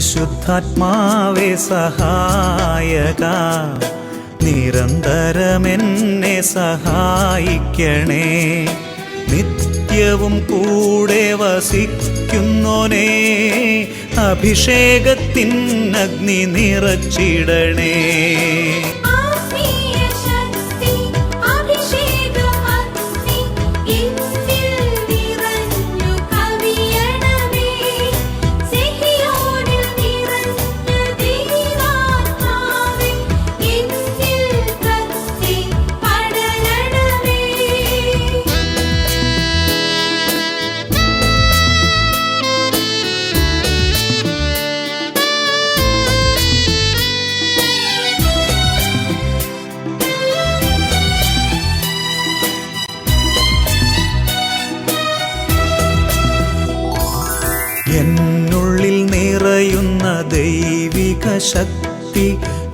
പരിശുദ്ധാത്മാവേ സഹായക, നിരന്തരമെന്നെ സഹായിക്കണേ. നിത്യവും കൂടെ വസിക്കുന്നോനേ, അഭിഷേകത്തിൻ അഗ്നി നിറച്ചിടണേ. എന്നുള്ളിൽ നിറയുന്ന ദൈവിക ശക്തി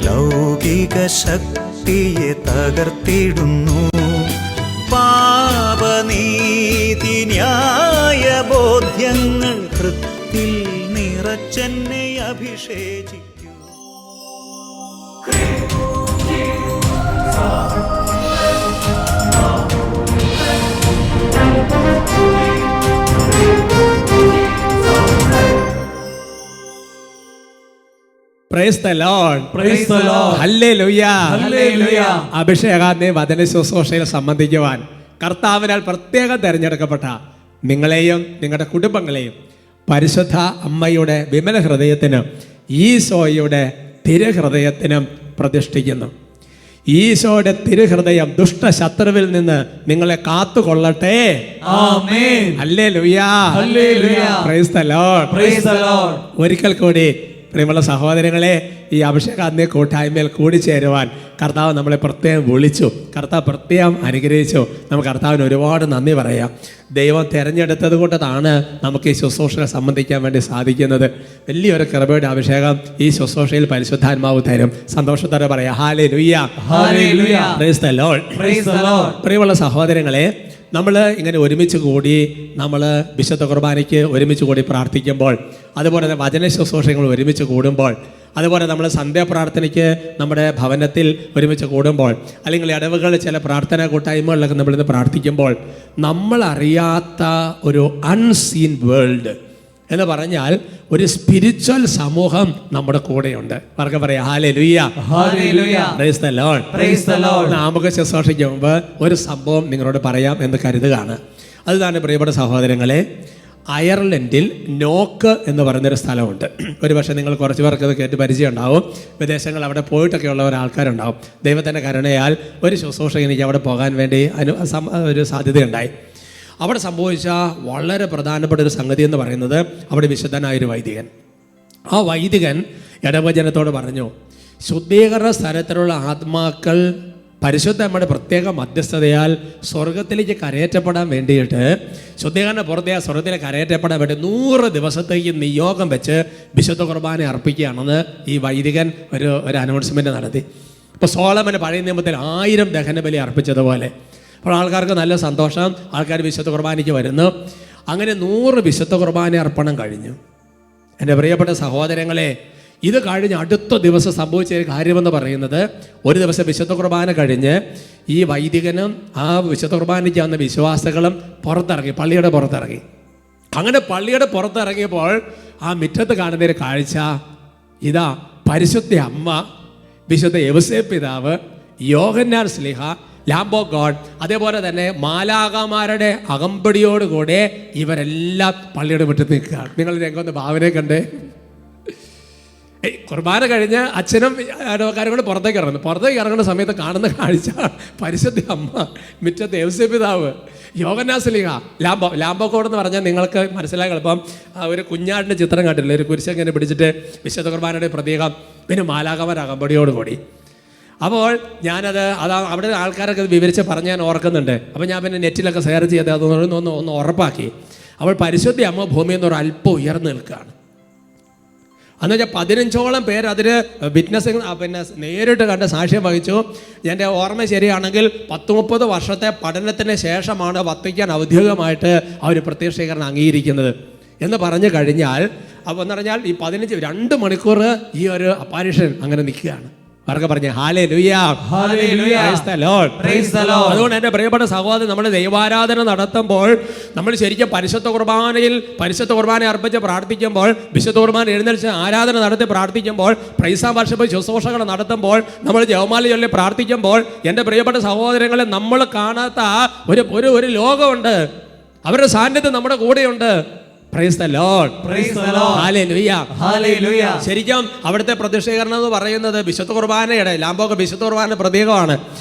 ലൗകിക ശക്തിയെ തകർത്തിടുന്നു. പാപനീതി ന്യായ ബോധ്യങ്ങൾ ഹൃത്തിൽ നിറച്ചെന്നെ അഭിഷേചിക്കൂ. Praise the Lord. Praise the Lord. Hallelujah. Hallelujah. അഭിഷേകാഗ്നി വചന ശുശ്രൂഷയിൽ സംബന്ധിക്കുവാൻ കർത്താവിനാൽ പ്രത്യേകം തിരഞ്ഞെടുക്കപ്പെട്ട നിങ്ങളെയും നിങ്ങളുടെ കുടുംബങ്ങളെയും പരിശുദ്ധ അമ്മയുടെ വിമല ഹൃദയത്തിനും ഈശോയുടെ തിരുഹൃദയത്തിനും പ്രതിഷ്ഠിക്കുന്നു. ഈശോയുടെ തിരുഹൃദയം ദുഷ്ടശത്രുവിൽ നിന്ന് നിങ്ങളെ കാത്തുകൊള്ളട്ടെ. Amen. Hallelujah. Hallelujah. Praise the Lord. Praise the Lord. ഒരിക്കൽ കൂടി പ്രിയമുള്ള സഹോദരങ്ങളെ, ഈ അഭിഷേകാഗ്നി കൂട്ടായ്മയിൽ കൂടിച്ചേരുവാൻ കർത്താവ് നമ്മളെ പ്രത്യേകം വിളിച്ചു. കർത്താവ് പ്രത്യേകം അനുഗ്രഹിച്ചു. നമുക്ക് കർത്താവിന് ഒരുപാട് നന്ദി പറയാം. ദൈവം തിരഞ്ഞെടുത്തത് കൊണ്ടാണ് നമുക്ക് ഈ ശുശ്രൂഷയെ സംബന്ധിക്കാൻ വേണ്ടി സാധിക്കുന്നത്. വലിയൊരു കൃപയുടെ അഭിഷേകം ഈ ശുശ്രൂഷയിൽ പരിശുദ്ധാത്മാവ് തരും. സന്തോഷത്തോടെ പറയാം hallelujah. Hallelujah. Praise the Lord. Praise the Lord. പ്രിയമുള്ള സഹോദരങ്ങളെ, നമ്മൾ ഇങ്ങനെ ഒരുമിച്ച് കൂടി നമ്മൾ വിശുദ്ധ കുർബാനയ്ക്ക് ഒരുമിച്ച് കൂടി പ്രാർത്ഥിക്കുമ്പോൾ, അതുപോലെ തന്നെ വചന ശുശ്രൂഷകൾ ഒരുമിച്ച് കൂടുമ്പോൾ, അതുപോലെ നമ്മൾ സന്ധ്യാപ്രാർത്ഥനയ്ക്ക് നമ്മുടെ ഭവനത്തിൽ ഒരുമിച്ച് കൂടുമ്പോൾ, അല്ലെങ്കിൽ ഇടവകളിൽ ചില പ്രാർത്ഥനാ കൂട്ടായ്മകളിലൊക്കെ നമ്മളിന്ന് പ്രാർത്ഥിക്കുമ്പോൾ, നമ്മളറിയാത്ത ഒരു അൺസീൻ വേൾഡ് എന്ന് പറഞ്ഞാൽ ഒരു സ്പിരിച്വൽ സമൂഹം നമ്മുടെ കൂടെയുണ്ട്. അവർക്ക് പറയാം hallelujah. Hallelujah. Praise the Lord. Praise the Lord. നമുക്ക് ശുശ്രൂഷയ്ക്ക് മുമ്പ് ഒരു സംഭവം നിങ്ങളോട് പറയാം എന്ന് കരുതുകയാണ്. അതുതാണ് പ്രിയപ്പെട്ട സഹോദരങ്ങളെ, അയർലൻഡിൽ നോക്ക് എന്ന് പറയുന്നൊരു സ്ഥലമുണ്ട്. ഒരു പക്ഷേ നിങ്ങൾ കുറച്ച് പേർക്ക് അത് കേട്ട് പരിചയം ഉണ്ടാവും. വിദേശങ്ങൾ അവിടെ പോയിട്ടൊക്കെ ഉള്ള ഒരാൾക്കാരുണ്ടാവും. ദൈവത്തിൻ്റെ കരുണയാൽ ഒരു ശുശ്രൂഷ എനിക്ക് അവിടെ പോകാൻ വേണ്ടി ഒരു സാധ്യതയുണ്ടായി. അവിടെ സംഭവിച്ച വളരെ പ്രധാനപ്പെട്ട ഒരു സംഗതി എന്ന് പറയുന്നത്, അവിടെ വിശുദ്ധനായൊരു വൈദികൻ, ആ വൈദികൻ ഇടവചനത്തോട് പറഞ്ഞു, ശുദ്ധീകരണ സ്ഥലത്തിലുള്ള ആത്മാക്കൾ പരിശുദ്ധമ്മയുടെ പ്രത്യേക മധ്യസ്ഥതയാൽ സ്വർഗത്തിലേക്ക് കരയേറ്റപ്പെടാൻ വേണ്ടിയിട്ട്, ശുദ്ധീകരണ പുറത്തെ സ്വർഗത്തിലേക്ക് കരയേറ്റപ്പെടാൻ വേണ്ടി 100 ദിവസത്തേക്ക് നിയോഗം വെച്ച് വിശുദ്ധ കുർബാന അർപ്പിക്കുകയാണെന്ന് ഈ വൈദികൻ ഒരു അനൗൺസ്മെൻറ്റ് നടത്തി. ഇപ്പോൾ സോളമൻ പഴയ നിയമത്തിൽ 1000 ദഹനബലി അർപ്പിച്ചതുപോലെ. അപ്പോൾ ആൾക്കാർക്ക് നല്ല സന്തോഷം, ആൾക്കാർ വിശുദ്ധ കുർബാനയ്ക്ക് വരുന്നു. അങ്ങനെ 100 വിശുദ്ധ കുർബാന അർപ്പണം കഴിഞ്ഞു. എൻ്റെ പ്രിയപ്പെട്ട സഹോദരങ്ങളെ, ഇത് കഴിഞ്ഞ് അടുത്ത ദിവസം സംഭവിച്ച ഒരു കാര്യമെന്ന് പറയുന്നത്, ഒരു ദിവസം വിശുദ്ധ കുർബാന കഴിഞ്ഞ് ഈ വൈദികനും ആ വിശുദ്ധ കുർബാനയ്ക്ക് വന്ന വിശ്വാസികളും പുറത്തിറങ്ങി, പള്ളിയുടെ പുറത്തിറങ്ങി. അങ്ങനെ പള്ളിയുടെ പുറത്തിറങ്ങിയപ്പോൾ ആ മുറ്റത്ത് കാണുന്നൊരു കാഴ്ച ഇതാ, പരിശുദ്ധ അമ്മ, വിശുദ്ധ യൗസേപ്പ് പിതാവ്, യോഹന്നാൻ ശ്ലീഹ, ലാംബോ ഗോഡ്, അതേപോലെ തന്നെ മാലാഖമാരുടെ അകമ്പടിയോടുകൂടെ ഇവരെല്ലാം പള്ളിയുടെ മുറ്റത്ത് നിൽക്കുകയാണ്. നിങ്ങൾ രംഗം ഭാവനയെ കണ്ടേ. കുർബാന കഴിഞ്ഞ് അച്ഛനും അയൽവക്കാരും കൂടെ പുറത്തേക്ക് ഇറങ്ങുന്ന സമയത്ത് കാണുന്ന കാഴ്ച പരിശുദ്ധ അമ്മ, മുറ്റത്ത് യൗസേപ്പ് പിതാവ്, യോഹന്നാൻ ശ്ലീഹ, ലാംബോ ഗോഡ് എന്ന് പറഞ്ഞാൽ നിങ്ങൾക്ക് മനസ്സിലായി എളുപ്പം ഒരു കുഞ്ഞാടിൻ്റെ ചിത്രം കണ്ടില്ലേ, ഒരു കുരിശങ്ങനെ പിടിച്ചിട്ട് വിശുദ്ധ കുർബാനയുടെ പ്രതീകം, പിന്നെ മാലാഖമാരുടെ അകമ്പടിയോടുകൂടി. അപ്പോൾ അവിടെ ആൾക്കാരൊക്കെ വിവരിച്ച് പറഞ്ഞ് ഞാൻ ഓർക്കുന്നുണ്ട്. അപ്പോൾ ഞാൻ പിന്നെ നെറ്റിലൊക്കെ ഷെയർ ചെയ്ത് ഒന്ന് ഉറപ്പാക്കി. അപ്പോൾ പരിശുദ്ധ അമ്മ ഭൂമിയിൽ നിന്ന് ഒരു അല്പം ഉയർന്നു നിൽക്കുകയാണ്. എന്ന് വെച്ചാൽ 15ഓളം പേര് അതിൽ വിറ്റ്നസ്സിങ് നേരിട്ട് കണ്ട് സാക്ഷ്യം വഹിച്ചു. എൻ്റെ ഓർമ്മ ശരിയാണെങ്കിൽ 10-30 വർഷത്തെ പഠനത്തിന് ശേഷമാണ് വത്തിക്കാൻ ഔദ്യോഗികമായിട്ട് ആ ഒരു പ്രത്യക്ഷീകരണം അംഗീകരിക്കുന്നത് എന്ന് പറഞ്ഞു കഴിഞ്ഞാൽ അപ്പോൾ എന്ന് പറഞ്ഞാൽ ഈ 2 മണിക്കൂർ ഈ ഒരു അപ്പാരിഷൻ അങ്ങനെ നിൽക്കുകയാണ്. അവർക്ക് പറഞ്ഞേ hallelujah, hallelujah, praise the Lord, praise the Lord. അതുകൊണ്ട് എൻ്റെ പ്രിയപ്പെട്ട സഹോദരൻ, നമ്മൾ ദൈവാരാധന നടത്തുമ്പോൾ നമ്മൾ ശരിക്കും പരിശുദ്ധ കുർബാന അർപ്പിച്ച് പ്രാർത്ഥിക്കുമ്പോൾ, വിശുദ്ധ കുർബാന എഴുന്നേൽച്ച് ആരാധന നടത്തി പ്രാർത്ഥിക്കുമ്പോൾ, പ്രൈസ് ആൻഡ് വർഷിപ്പ് ശുശ്രൂഷകൾ നടത്തുമ്പോൾ, നമ്മൾ ജപമാല ചൊല്ലി പ്രാർത്ഥിക്കുമ്പോൾ, എൻ്റെ പ്രിയപ്പെട്ട സഹോദരങ്ങളെ, നമ്മൾ കാണാത്ത ഒരു ലോകമുണ്ട്. അവരുടെ സാന്നിധ്യം നമ്മുടെ കൂടെയുണ്ട്. Price the Lord, praise the Lord, hallelujah, hallelujah. ശരിക്കും അവിടുത്തെ പ്രതിഷ്ഠീകരണം എന്ന് പറയുന്നത് വിശുദ്ധ കുർബാനയുടെ, ലാംബോക്ക് വിശുദ്ധ കുർബാന പ്രതീകമാണ്.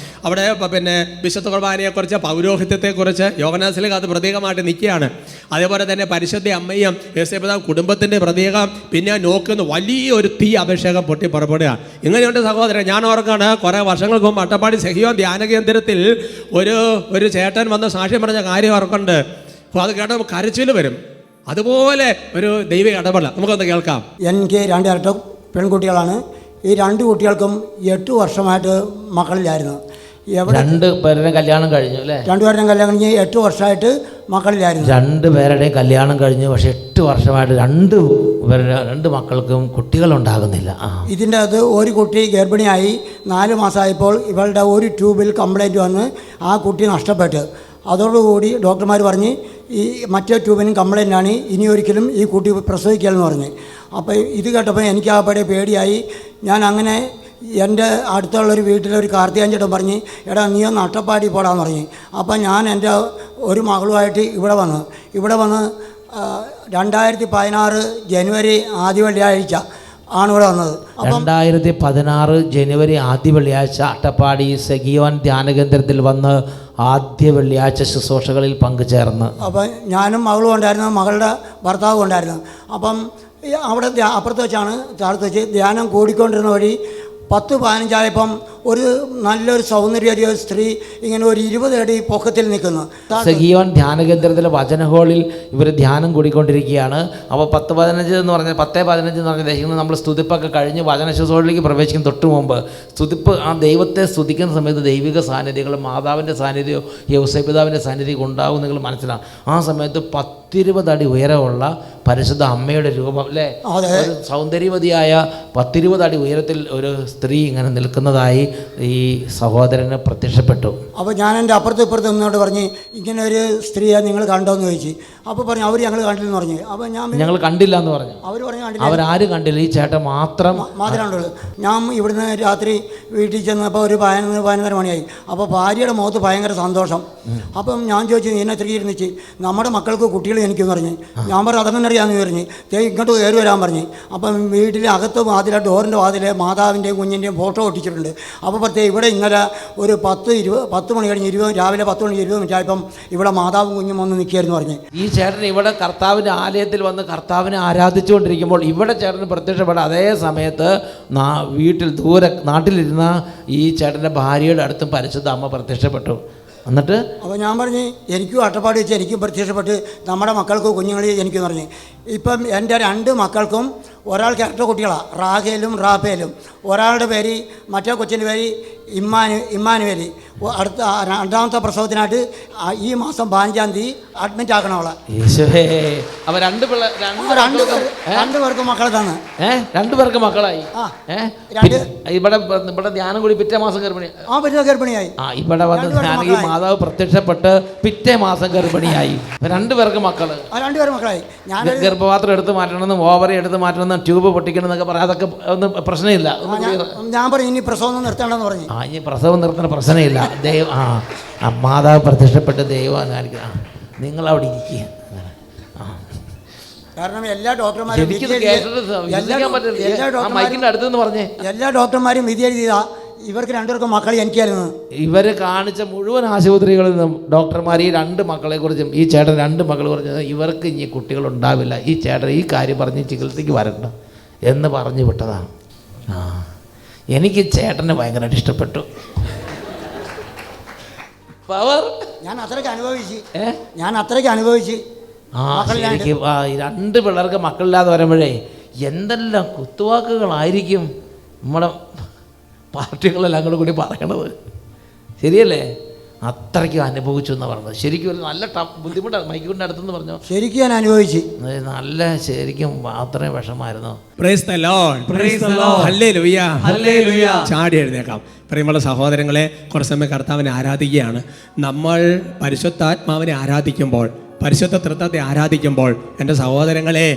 അവിടെ പിന്നെ വിശുദ്ധ കുർബാനയെക്കുറിച്ച്, പൗരോഹിത്യത്തെക്കുറിച്ച് യോഹന്നാൻ അത് പ്രതീകമായിട്ട് നിൽക്കുകയാണ്. അതേപോലെ തന്നെ പരിശുദ്ധ അമ്മയും യേശുപിതാവ് കുടുംബത്തിൻ്റെ പ്രതീകം. പിന്നെ നോക്കുന്ന വലിയൊരു തീ അഭിഷേകം പൊട്ടി പുറപ്പെടുക. ഇങ്ങനെയുണ്ട് സഹോദരൻ. ഞാൻ ഓർക്കാണ്, കുറേ വർഷങ്ങൾക്ക് മുമ്പ് അട്ടപ്പാടി സെഹിയോൻ ധ്യാന കേന്ദ്രത്തിൽ ഒരു ചേട്ടൻ വന്ന് സാക്ഷ്യം പറഞ്ഞ കാര്യം ഓർക്കുന്നുണ്ട്. അപ്പോൾ അത് കേട്ടപ്പോൾ കരച്ചിൽ വരും. അതുപോലെ ഒരു ദൈവിക ഇടപെടൽ നമുക്കൊന്ന് കേൾക്കാം. എനിക്ക് 2 ഇരട്ട പെൺകുട്ടികളാണ്. ഈ 2 കുട്ടികൾക്കും 8 വർഷമായിട്ട് മക്കളില്ലായിരുന്നു. 2 പേരുടെ കല്യാണം കഴിഞ്ഞു അല്ലേ? 2 പേരുടെയും കല്യാണം കഴിഞ്ഞ് 8 വർഷമായിട്ട് മക്കളില്ലായിരുന്നു. 2 പേരുടെയും കല്യാണം കഴിഞ്ഞു, പക്ഷെ 8 വർഷമായിട്ട് 2 മക്കൾക്കും കുട്ടികളുണ്ടാകുന്നില്ല. ഇതിൻ്റെ അത് ഒരു കുട്ടി ഗർഭിണിയായി 4 മാസമായപ്പോൾ ഇവളുടെ ഒരു ട്യൂബിൽ കംപ്ലൈൻറ്റ് വന്ന് ആ കുട്ടി നഷ്ടപ്പെട്ട്, അതോടുകൂടി ഡോക്ടർമാർ പറഞ്ഞ് ഈ മറ്റേ ട്യൂബിനും കംപ്ലൈൻ്റാണ്, ഇനി ഒരിക്കലും ഈ കുട്ടി പ്രസവിക്കലെന്ന് പറഞ്ഞ്. അപ്പോൾ ഇത് കേട്ടപ്പോൾ എനിക്ക് ആപ്പടെ പേടിയായി. ഞാൻ അങ്ങനെ എൻ്റെ അടുത്തുള്ളൊരു വീട്ടിലൊരു കാർത്തികൻ ചേട്ടൻ പറഞ്ഞ്, എടാ നീ ഒന്ന് അട്ടപ്പാടി പോടാന്ന് പറഞ്ഞ്. അപ്പം ഞാൻ എൻ്റെ ഒരു മകളുമായിട്ട് ഇവിടെ വന്ന് 2016 ജനുവരി ആദ്യ വെള്ളിയാഴ്ച ആണ് ഇവിടെ വന്നത്. 2016 ജനുവരി ആദ്യ വെള്ളിയാഴ്ച അട്ടപ്പാടി സെഗിയോൻ ധ്യാനകേന്ദ്രത്തിൽ വന്ന് ആദ്യ വെള്ളിയാഴ്ച ശുശ്രൂഷകളിൽ പങ്കുചേർന്ന്. അപ്പം ഞാനും മകളും ഉണ്ടായിരുന്നു, മകളുടെ ഭർത്താവും ഉണ്ടായിരുന്നു. അപ്പം അവിടെ അപ്പുറത്ത് വെച്ചാണ്, താഴത്ത് വെച്ച് ധ്യാനം കൂടിക്കൊണ്ടിരുന്ന വഴി 10-15 ഒരു നല്ലൊരു സൗന്ദര്യ സ്ത്രീ ഇങ്ങനെ ഒരു 20 അടി പൊക്കത്തിൽ നിൽക്കുന്നു. സെഗിയോൻ ധ്യാനകേന്ദ്രത്തിലെ വചന ഹോളിൽ ഇവർ ധ്യാനം കൂടിക്കൊണ്ടിരിക്കുകയാണ്. അപ്പോൾ 10-15 എന്ന് പറഞ്ഞാൽ 10-15 എന്ന് പറഞ്ഞാൽ ദേശിക്കുന്നത് നമ്മൾ സ്തുതിപ്പൊക്കെ കഴിഞ്ഞ് വചന ശുശ്രൂഷയിലേക്ക് പ്രവേശിക്കുന്ന തൊട്ട് മുമ്പ് സ്തുതിപ്പ്, ആ ദൈവത്തെ സ്തുതിക്കുന്ന സമയത്ത് ദൈവിക സാന്നിധ്യങ്ങൾ, മാതാവിൻ്റെ സാന്നിധ്യമോ യൗസേപിതാവിൻ്റെ സാന്നിധ്യം ഉണ്ടാവും നിങ്ങൾ മനസ്സിലാവും. ആ സമയത്ത് 10-20 അടി ഉയരമുള്ള പരിശുദ്ധ അമ്മയുടെ രൂപം അല്ലേ, ഒരു സൗന്ദര്യവതിയായ 10-20 അടി ഉയരത്തിൽ ഒരു സ്ത്രീ ഇങ്ങനെ നിൽക്കുന്നതായി ഈ സഹോദരന് പ്രത്യക്ഷപ്പെട്ടു. അപ്പോൾ ഞാൻ എൻ്റെ അപ്പുറത്തും ഇപ്പുറത്തും നിന്നോട് പറഞ്ഞ്, ഇങ്ങനെ ഒരു സ്ത്രീയെ നിങ്ങൾ കണ്ടോന്ന് ചോദിച്ചു. അപ്പോൾ പറഞ്ഞു അവർ ഞങ്ങൾ കണ്ടില്ലെന്ന് പറഞ്ഞു. അപ്പോൾ ഞങ്ങൾ കണ്ടില്ല എന്ന് പറഞ്ഞു. അവർ പറഞ്ഞു കണ്ടില്ല, അവരാരും കണ്ടില്ല, ഈ ചേട്ടൻ മാത്രമേ കണ്ടുള്ളൂ. ഞാൻ ഇവിടുന്ന് രാത്രി വീട്ടിൽ ചെന്നപ്പോൾ ഒരു 11-11:30 മണിയായി. അപ്പോൾ ഭാര്യയുടെ മുഖത്ത് ഭയങ്കര സന്തോഷം. അപ്പം ഞാൻ ചോദിച്ചു, നീ എന്നെ തിരിയിരുന്നിച്ച് നമ്മുടെ മക്കൾക്ക് കുട്ടികൾ എനിക്കെന്ന് പറഞ്ഞ്. ഞാൻ പറഞ്ഞു അതങ്ങനെ അറിയാമെന്ന് പറഞ്ഞ്, ഇങ്ങോട്ട് കയറി വരാൻ പറഞ്ഞ്. അപ്പം വീട്ടിലെ അകത്ത് വാതിലെ ഡോറിൻ്റെ വാതിലെ മാതാവിൻ്റെയും കുഞ്ഞിൻ്റെയും ഫോട്ടോ ഒട്ടിച്ചിട്ടുണ്ട്. അപ്പോൾ പ്രത്യേകം ഇവിടെ ഇന്നലെ ഒരു 10 മണി കഴിഞ്ഞ് രാവിലെ 10 മണി 20 മിനിറ്റ് ആയപ്പം ഇവിടെ മാതാവും കുഞ്ഞും വന്ന് നിൽക്കുകയായിരുന്നു പറഞ്ഞ്. ഈ ചേട്ടൻ ഇവിടെ കർത്താവിൻ്റെ ആലയത്തിൽ വന്ന് കർത്താവിനെ ആരാധിച്ചുകൊണ്ടിരിക്കുമ്പോൾ ഇവിടെ ചേട്ടന് പ്രത്യക്ഷപ്പെട്ട അതേ സമയത്ത് വീട്ടിൽ ദൂരെ നാട്ടിലിരുന്ന ഈ ചേട്ടൻ്റെ ഭാര്യയുടെ അടുത്തും പരിശുദ്ധ അമ്മ പ്രത്യക്ഷപ്പെട്ടു. എന്നിട്ട് അപ്പോൾ ഞാൻ പറഞ്ഞ് എനിക്കും അട്ടപ്പാടി വെച്ച് എനിക്കും പ്രത്യക്ഷപ്പെട്ട് നമ്മുടെ മക്കൾക്ക് കുഞ്ഞുങ്ങളെ എനിക്കെന്ന് പറഞ്ഞ്. ഇപ്പം എൻ്റെ 2 മക്കൾക്കും ഒരാൾക്ക് ഇരട്ട കുട്ടികളാണ്, റാഖേലും റാഫേലും. ഒരാളുടെ പേര്, മറ്റേ കൊച്ചിൻ്റെ പേര് ഇമ്മാനുവേലി. അടുത്ത 2ാമത്തെ പ്രസവത്തിനായിട്ട് ഈ മാസം 15-ാം തീയതി അഡ്മിറ്റ് ആക്കണം അവളെ. അപ്പോൾ 2 പേർക്കും മക്കളെ തന്ന് 2 പേർക്ക് മക്കളായി. ഇവിടെ ധ്യാനം കൂടി പിറ്റേ മാസം ഗർഭിണിയായി. ഇവിടെ വന്ന് ഈ മാതാവ് പ്രത്യക്ഷപ്പെട്ട് പിറ്റേ മാസം ഗർഭിണിയായി. 2 പേർക്ക് മക്കള്. 2 പേര് മക്കളായി. ഞാൻ ഗർഭപാത്രം എടുത്ത് മാറ്റണമെന്നും ഓവറി എടുത്ത് മാറ്റണമെന്നും ട്യൂബ് പൊട്ടിക്കണം എന്നൊക്കെ പറയാം. അതൊക്കെ ഒന്നും പ്രശ്നമില്ല. ഞാൻ പറഞ്ഞു ഇനി പ്രസവം നിർത്തേണ്ടെന്ന് പറഞ്ഞു. ഇനി പ്രസവം നിർത്തുന്ന പ്രശ്നമില്ല. ദൈവം മാതാവ് പ്രത്യക്ഷപ്പെട്ട് ദൈവം കാണിക്കുക, നിങ്ങളവിടെ ഇരിക്കുക. കാരണം എല്ലാ ഡോക്ടർമാരും എല്ലാ ഡോക്ടർമാരും വിധി എഴുതിയതാ ഇവർക്ക് 2 പേർക്കും മക്കളെ എനിക്കായിരുന്നു. ഇവർ കാണിച്ച മുഴുവൻ ആശുപത്രികളിൽ നിന്നും ഡോക്ടർമാർ ഈ 2 മക്കളെ കുറിച്ചും ഈ ചേട്ടൻ 2 മക്കളെ കുറിച്ചും ഇവർക്ക് ഇനി കുട്ടികളുണ്ടാവില്ല, ഈ ചേട്ടൻ ഈ കാര്യം പറഞ്ഞ് ചികിത്സയ്ക്ക് വരണ്ട എന്ന് പറഞ്ഞു വിട്ടതാണ്. എനിക്ക് ചേട്ടനെ ഭയങ്കരമായിട്ട് ഇഷ്ടപ്പെട്ടു. പവർ ഞാൻ അത്രയ്ക്ക് അനുഭവിച്ച് ശരിക്ക് 2 പിള്ളേർക്ക് മക്കളില്ലാതെ വരുമ്പോഴേ എന്തെല്ലാം കുത്തുവാക്കുകളായിരിക്കും നമ്മുടെ പാർട്ടികളെല്ലാം കൂടി പറയണത്. ശരിയല്ലേ? അത്രയ്ക്കും അനുഭവിച്ചു എന്ന് പറഞ്ഞത്. ശരിക്കും ഒരു നല്ല ബുദ്ധിമുട്ടാണ്. മൈക്കിൻ്റെ അടുത്തെന്ന് പറഞ്ഞു, ശരിക്കും ഞാൻ അനുഭവിച്ചു. നല്ല ശരിക്കും അത്രയും വിഷമായിരുന്നു. Price the Lord. Praise the Lord. Hallelujah. Hallelujah. ചാടി എഴുന്നേക്കാം. പ്രിയമുള്ള സഹോദരങ്ങളെ, കുറച്ച് സമയം കർത്താവിനെ ആരാധിക്കുകയാണ്. നമ്മൾ പരിശുദ്ധാത്മാവിനെ ആരാധിക്കുമ്പോൾ, പരിശുദ്ധ തൃത്വത്തെ ആരാധിക്കുമ്പോൾ, എൻ്റെ സഹോദരങ്ങളെ,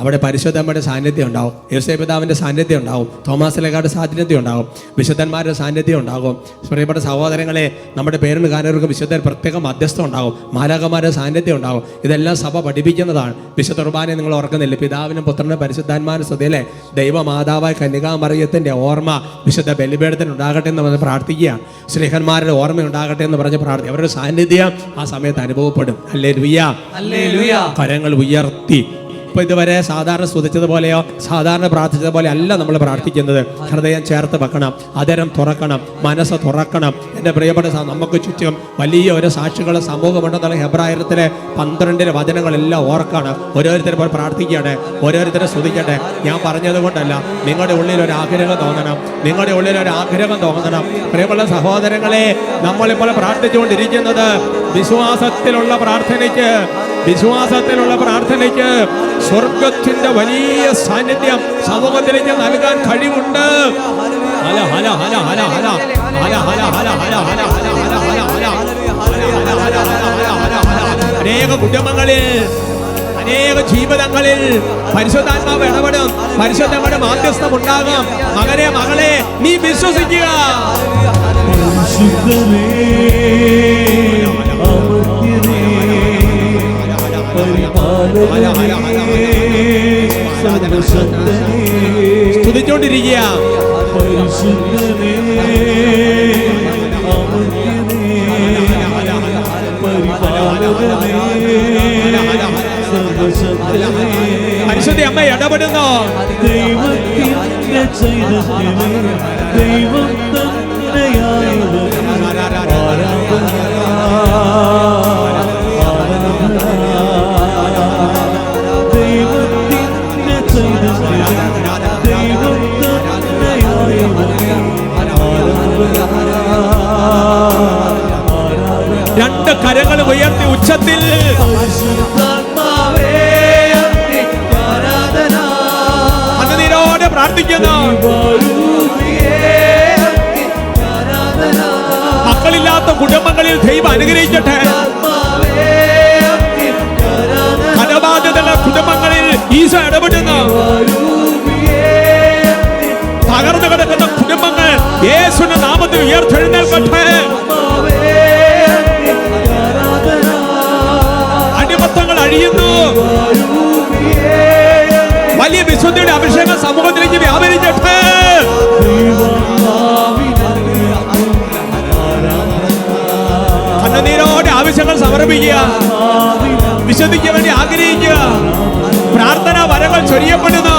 അവിടെ പരിശുദ്ധമ്മയുടെ സാന്നിധ്യം ഉണ്ടാവും, യേശുപിതാവിൻ്റെ സാന്നിധ്യം ഉണ്ടാവും, തോമാസ് ലേഖയുടെ സാന്നിധ്യം ഉണ്ടാവും, വിശുദ്ധന്മാരുടെ സാന്നിധ്യം ഉണ്ടാകും. പ്രിയപ്പെട്ട സഹോദരങ്ങളെ, നമ്മുടെ പേരിന് കാരണവർക്ക് വിശുദ്ധർ പ്രത്യേക മധ്യസ്ഥം ഉണ്ടാകും, മാലാഖമാരുടെ സാന്നിധ്യം ഉണ്ടാകും. ഇതെല്ലാം സഭ പഠിപ്പിക്കുന്നതാണ്. വിശുദ്ധ കുർബാനയെ നിങ്ങൾ ഓർക്കുന്നില്ല? പിതാവിനും പുത്രനും പരിശുദ്ധാത്മാവിനും സ്തുതിയല്ലേ. ദൈവമാതാവായ കന്യകാമറിയത്തിൻ്റെ ഓർമ്മ വിശുദ്ധ ബലിപീഠത്തിന് ഉണ്ടാകട്ടെ എന്ന് പറഞ്ഞ് പ്രാർത്ഥിക്കുകയാണ്. ശ്രീഹന്മാരുടെ ഓർമ്മ ഉണ്ടാകട്ടെ എന്ന് പറഞ്ഞ് പ്രാർത്ഥിക്കുക. അവരുടെ സാന്നിധ്യം ആ സമയത്ത് അനുഭവപ്പെടും. ഹല്ലേലൂയ. Hallelujah. കരങ്ങൾ ഉയർത്തി. ഇപ്പോൾ ഇതുവരെ സാധാരണ സ്തുതിച്ചതുപോലെയോ സാധാരണ പ്രാർത്ഥിച്ചതുപോലെ അല്ല നമ്മൾ പ്രാർത്ഥിക്കുന്നത്. ഹൃദയം ചേർത്ത് വെക്കണം, അതരം തുറക്കണം, മനസ്സ് തുറക്കണം. എൻ്റെ പ്രിയപ്പെട്ട നമുക്ക് ചുറ്റും വലിയ ഒരു സാക്ഷികളുടെ സമൂഹമുണ്ടെന്നുള്ള ഹെബ്രായത്തിലെ 12 വചനങ്ങളെല്ലാം ഓർക്കണം. ഓരോരുത്തരും പോയി പ്രാർത്ഥിക്കുകയാണ്, ഓരോരുത്തരെ സ്തുതിക്കട്ടെ. ഞാൻ പറഞ്ഞത് കൊണ്ടല്ല, നിങ്ങളുടെ ഉള്ളിൽ ഒരു ആഗ്രഹം തോന്നണം, നിങ്ങളുടെ ഉള്ളിൽ ഒരു ആഗ്രഹം തോന്നണം. പ്രിയമുള്ള സഹോദരങ്ങളെ, നമ്മളിപ്പോൾ പ്രാർത്ഥിച്ചുകൊണ്ടിരിക്കുന്നത് വിശ്വാസത്തിലുള്ള പ്രാർത്ഥനയ്ക്ക്, വിശ്വാസത്തിലുള്ള പ്രാർത്ഥനയ്ക്ക് സ്വർഗത്തിന്റെ വലിയ സാന്നിധ്യം സമൂഹത്തിലേക്ക് നൽകാൻ കഴിവുണ്ട്. ഹല ഹല ഹല ഹല ഹല ഹല ഹല ഹല ഹല ഹല ഹല ഹല ഹല ഹല. അനേക കുടുംബങ്ങളിൽ, അനേക ജീവിതങ്ങളിൽ പരിശുദ്ധാത്മാവ് ഇടപെടും, പരിശുദ്ധങ്ങളുടെ മാധ്യസ്ഥം ഉണ്ടാകും. മകനെ, മകളെ, നീ വിശ്വസിക്കുക. സ്തുതിച്ചോണ്ടിരിക്കുക. പരിശുദ്ധ അമ്മ ഇടപെടുന്നു. ദൈവത്തിന്റെ ചൈതന്യമേ, ദൈവം തന്നെയായത് രണ്ട് കരങ്ങൾ ഉയർത്തി ഉച്ചത്തിൽ കണ്ണുനീരോടെ പ്രാർത്ഥിക്കുന്നു. മക്കളില്ലാത്ത കുടുംബങ്ങളിൽ ദൈവം അനുഗ്രഹിക്കട്ടെ. കടബാധ്യതയുള്ള കുടുംബങ്ങളിൽ ഈശോ ഇടപെടുന്നു. തകർന്നു കിടക്കുന്ന കുടുംബങ്ങൾ യേശുവിന്റെ നാമത്തിൽ ഉയർത്തെഴുന്നേൽക്കട്ടെ. അടിമത്തങ്ങൾ അഴിയുന്നു. വലിയ വിശുദ്ധിയുടെ അഭിഷേകം സമൂഹത്തിലേക്ക് വ്യാപരിക്കട്ടെ. കണ്ണുനീരോടെ ആവശ്യങ്ങൾ സമർപ്പിക്കുക, വിശുദ്ധിക്ക് വേണ്ടി ആഗ്രഹിക്കുക. പ്രാർത്ഥനാ വരങ്ങൾ ചൊരിയപ്പെടുന്നു.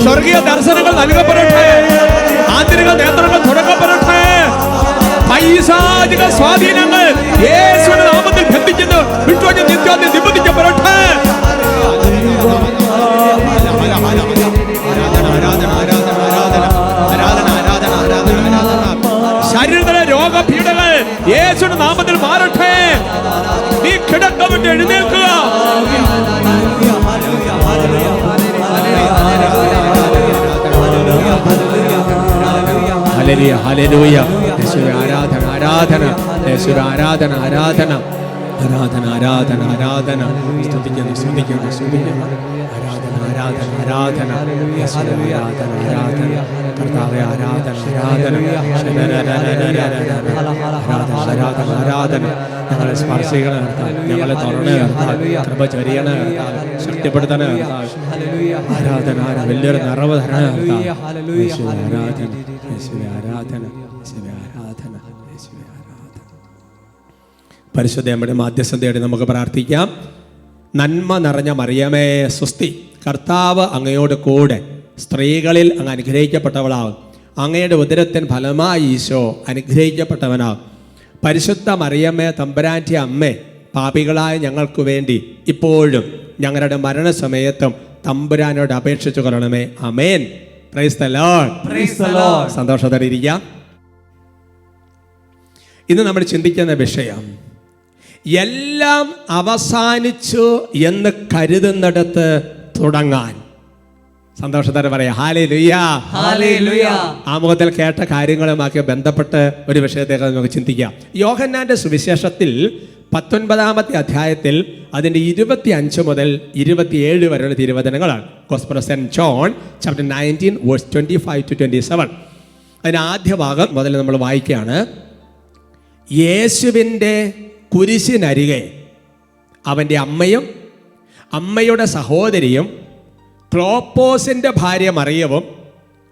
സ്വർഗീയ ദർശനങ്ങൾ നൽകപ്പെടട്ടെ. ആന്തരിക നേത്രങ്ങൾ തുറക്കപ്പെടട്ടെ. പൈശാചിക സ്വാധീനങ്ങൾ യേശുവിന്റെ നാമത്തിൽ ബന്ധിക്കുന്നു. വിട്ടുവച്ച് നിത്യോന്യം നിബന്ധിക്കപ്പെടട്ടെ. ശരീരത്തിലെ രോഗപീഠകൾ യേശുവിന്റെ നാമത്തിൽ മാറട്ടെ. നീ കിടക്ക വിട്ട് എഴുന്നേൽക്കുക. Hallelujah, hallelujah. യേശുവേ ആരാധന, ആരാധന. യേശുവേ ആരാധന, ആരാധന, ആരാധന, ആരാധന, ആരാധന. സ്തുതിക്കുന്നു, സ്തുതിക്കുന്നു, സ്തുതിക്കുന്നു. ആരാധന, ആരാധന, ആരാധന. യേശുവേ ആരാധന, ആരാധന. കർത്താവേ ആരാധന, ആരാധന. ആരാധന, ആരാധന. ഞങ്ങളെ സ്പർശിക്കണ കർത്താവ്, ഞങ്ങളെ തുറന്ന കർത്താവ്, കൃപ ചൊരിയണ കർത്താവ്, ശക്തിപ്പെടുത്തണ കർത്താവ്. ആരാധന, വലിയൊരു നിറവ് തരണ കർത്താവ്. യേശുവേ ആരാധന, യേശുവേ ആരാധന, യേശുവേ ആരാധന, യേശുവേ ആരാധന. പരിശുദ്ധ അമ്മയുടെ മാധ്യസ്ഥതയോടെ നമുക്ക് പ്രാർത്ഥിക്കാം. നന്മ നിറഞ്ഞ മറിയമേ സ്വസ്തി, കർത്താവ് അങ്ങയോട് കൂടെ സ്ത്രീകളിൽ അങ്ങ് അനുഗ്രഹിക്കപ്പെട്ടവളാകും. അങ്ങയുടെ ഉദരത്തിൻ ഫലമായി ഈശോ അനുഗ്രഹിക്കപ്പെട്ടവനാകും. പരിശുദ്ധ മറിയമ്മേ തമ്പുരാൻ്റെ അമ്മേ, പാപികളായ ഞങ്ങൾക്ക് വേണ്ടി ഇപ്പോഴും ഞങ്ങളുടെ മരണസമയത്തും തമ്പുരാനോട് അപേക്ഷിച്ചു കൊള്ളണമേ. ആമേൻ. Praise the Lord. Praise the Lord. സന്തോഷത്തോടെ ഇരിക്കാം. ഇന്ന് നമ്മൾ ചിന്തിക്കുന്ന വിഷയം, എല്ലാം അവസാനിച്ചു എന്ന് കരുതുന്നിടത്ത് തുടങ്ങാൻ. സന്തോഷത്തോടെ പറയാം ഹല്ലേലൂയ. ഹല്ലേലൂയ. ആമുഖത്തിൽ കേട്ട കാര്യങ്ങളുമാക്കി ബന്ധപ്പെട്ട് ഒരു വിഷയത്തേക്ക് നമുക്ക് ചിന്തിക്കാം. യോഹന്നാന്റെ സുവിശേഷത്തിൽ 19-ാമത്തെ അധ്യായത്തിൽ അതിൻ്റെ 25 മുതൽ 27 വരെയുള്ള തിരുവചനങ്ങളാണ്. Gospel of saint John chapter 19 verse 25 to 27. അതിൻ്റെ ആദ്യ ഭാഗം മുതൽ നമ്മൾ വായിക്കുകയാണ്. യേശുവിൻ്റെ കുരിശിനരികെ അവൻ്റെ അമ്മയും അമ്മയുടെ സഹോദരിയും ക്ലോപ്പോസിൻ്റെ ഭാര്യ മറിയവും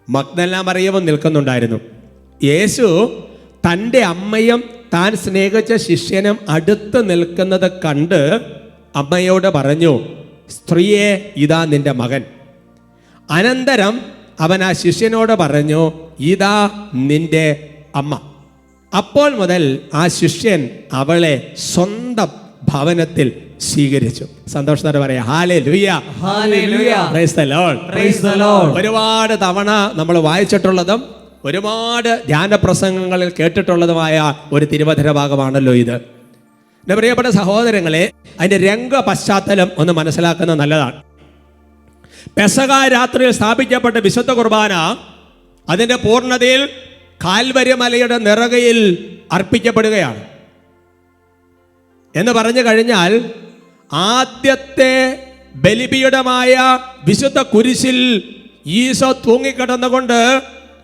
മഗ്ദല മറിയവും നിൽക്കുന്നുണ്ടായിരുന്നു. യേശു തൻ്റെ അമ്മയും താൻ സ്നേഹിച്ച ശിഷ്യനും അടുത്ത് നിൽക്കുന്നത് കണ്ട് അമ്മയോട് പറഞ്ഞു, സ്ത്രീയെ, ഇതാ നിന്റെ മകൻ. അനന്തരം അവൻ ആ ശിഷ്യനോട് പറഞ്ഞു, ഇതാ നിന്റെ അമ്മ. അപ്പോൾ മുതൽ ആ ശിഷ്യൻ അവളെ സ്വന്തം ഭവനത്തിൽ സ്വീകരിച്ചു. സന്തോഷത്തോടെ പറയാം hallelujah. Hallelujah. Praise the Lord. Praise the Lord. ഒരുപാട് തവണ നമ്മൾ വായിച്ചിട്ടുള്ളതും ഒരുപാട് ധ്യാനപ്രസംഗങ്ങളിൽ കേട്ടിട്ടുള്ളതുമായ ഒരു തിരുവചന ഭാഗമാണല്ലോ ഇത്. എൻ്റെ പ്രിയപ്പെട്ട സഹോദരങ്ങളെ, അതിൻ്റെ രംഗ പശ്ചാത്തലം ഒന്ന് മനസ്സിലാക്കുന്നത് നല്ലതാണ്. പെസഹ രാത്രിയിൽ സ്ഥാപിക്കപ്പെട്ട വിശുദ്ധ കുർബാന അതിൻ്റെ പൂർണ്ണതയിൽ കാൽവരി മലയുടെ നെറുകയിൽ അർപ്പിക്കപ്പെടുകയാണ്. എന്ന് പറഞ്ഞു കഴിഞ്ഞാൽ ആദ്യത്തെ ബലിപീഠമായ വിശുദ്ധ കുരിശിൽ ഈശോ തൂങ്ങിക്കിടന്നുകൊണ്ട്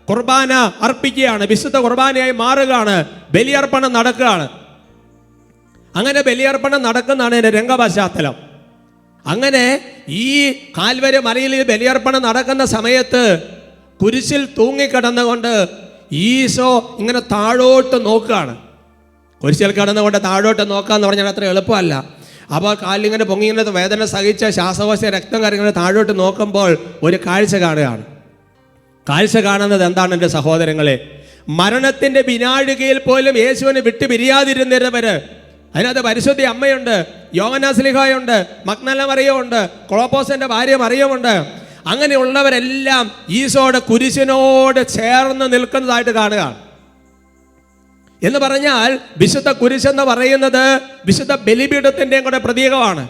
കുർബാന അർപ്പിക്കുകയാണ്. വിശുദ്ധ കുർബാനയായി മാറുകയാണ്. ബലിയർപ്പണം നടക്കുകയാണ്. അങ്ങനെ ബലിയർപ്പണം നടക്കുന്നതാണ് എൻ്റെ രംഗപശ്ചാത്തലം. അങ്ങനെ ഈ കാൽവരി മലയിൽ ബലിയർപ്പണം നടക്കുന്ന സമയത്ത് കുരിശിൽ തൂങ്ങിക്കിടന്നുകൊണ്ട് ഈശോ ഇങ്ങനെ താഴോട്ട് നോക്കുകയാണ്. കുരിശിൽ കിടന്നുകൊണ്ട് താഴോട്ട് നോക്കാന്ന് പറഞ്ഞാൽ അത്ര എളുപ്പമല്ല. അപ്പോൾ കാലിങ്ങനെ പൊങ്ങിങ്ങനെ വേദന സഹിച്ച ശ്വാസകോശ രക്തം കാര്യങ്ങൾ താഴോട്ട് നോക്കുമ്പോൾ ഒരു കാഴ്ച കാണുകയാണ്. കാഴ്ച കാണുന്നത് എന്താണ് എൻ്റെ സഹോദരങ്ങളെ? മരണത്തിൻ്റെ വിനാഴികയിൽ പോലും യേശുവിനെ വിട്ടു പിരിയാതിരുന്നവര്. അതിനകത്ത് പരിശുദ്ധ അമ്മയുണ്ട്, യോഹന്നാൻ സ്ലീഹായുണ്ട്, മഗ്ദല മറിയമുണ്ട്, ക്ലോപ്പോസിന്റെ ഭാര്യ മറിയമുണ്ട്. അങ്ങനെയുള്ളവരെല്ലാം ഈശോയുടെ കുരിശിനോട് ചേർന്ന് നിൽക്കുന്നതായിട്ട് കാണുകയാണ്. എന്ന് പറഞ്ഞാൽ വിശുദ്ധ കുരിശെന്ന് പറയുന്നത് വിശുദ്ധ ബലിപീഠത്തിൻ്റെയും കൂടെ പ്രതീകമാണ്.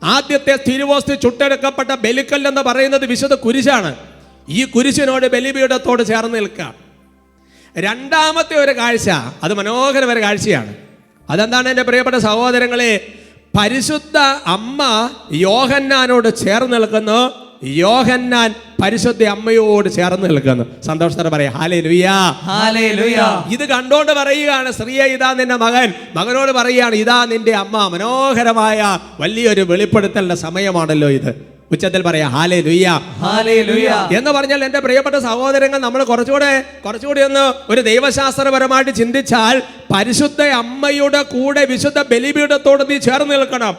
ആദ്യത്തെ തിരുവോസ്തി ചുട്ടെടുക്കപ്പെട്ട ബലിക്കൽ എന്ന് പറയുന്നത് വിശുദ്ധ കുരിശാണ്. ഈ കുരിശിനോട് ബലിപീഠത്തോട് ചേർന്ന് നിൽക്കുക. രണ്ടാമത്തെ ഒരു കാഴ്ച, അത് മനോഹരമായ ഒരു കാഴ്ചയാണ്. അതെന്താണ് എൻ്റെ പ്രിയപ്പെട്ട സഹോദരങ്ങളെ? പരിശുദ്ധ അമ്മ യോഹന്നാനോട് ചേർന്ന് നിൽക്കുന്നു, യോഹന്നാൻ പരിശുദ്ധ അമ്മയോട് ചേർന്ന് നിൽക്കുന്നു. സന്തോഷത്തോടെ പറയാം ഹല്ലേലൂയ. ഹല്ലേലൂയ. ഇത് കണ്ടോണ്ട് പറയുകയാണ്, സ്ത്രീയെ, ഇതാ നിന്റെ മകൻ. മകനോട് പറയുകയാണ്, ഇതാ നിന്റെ അമ്മ. മനോഹരമായ വലിയൊരു വെളിപ്പെടുത്തലിന്റെ സമയമാണല്ലോ ഇത്. ഉച്ചത്തിൽ പറയാം ഹല്ലേലൂയ. ഹല്ലേലൂയ. എന്ന് പറഞ്ഞാൽ എൻ്റെ പ്രിയപ്പെട്ട സഹോദരങ്ങൾ, നമ്മൾ കുറച്ചുകൂടി ഒന്ന് ഒരു ദൈവശാസ്ത്രപരമായിട്ട് ചിന്തിച്ചാൽ, പരിശുദ്ധ അമ്മയുടെ കൂടെ വിശുദ്ധ ബലിപീഠത്തോട് നീ ചേർന്ന് നിൽക്കണം.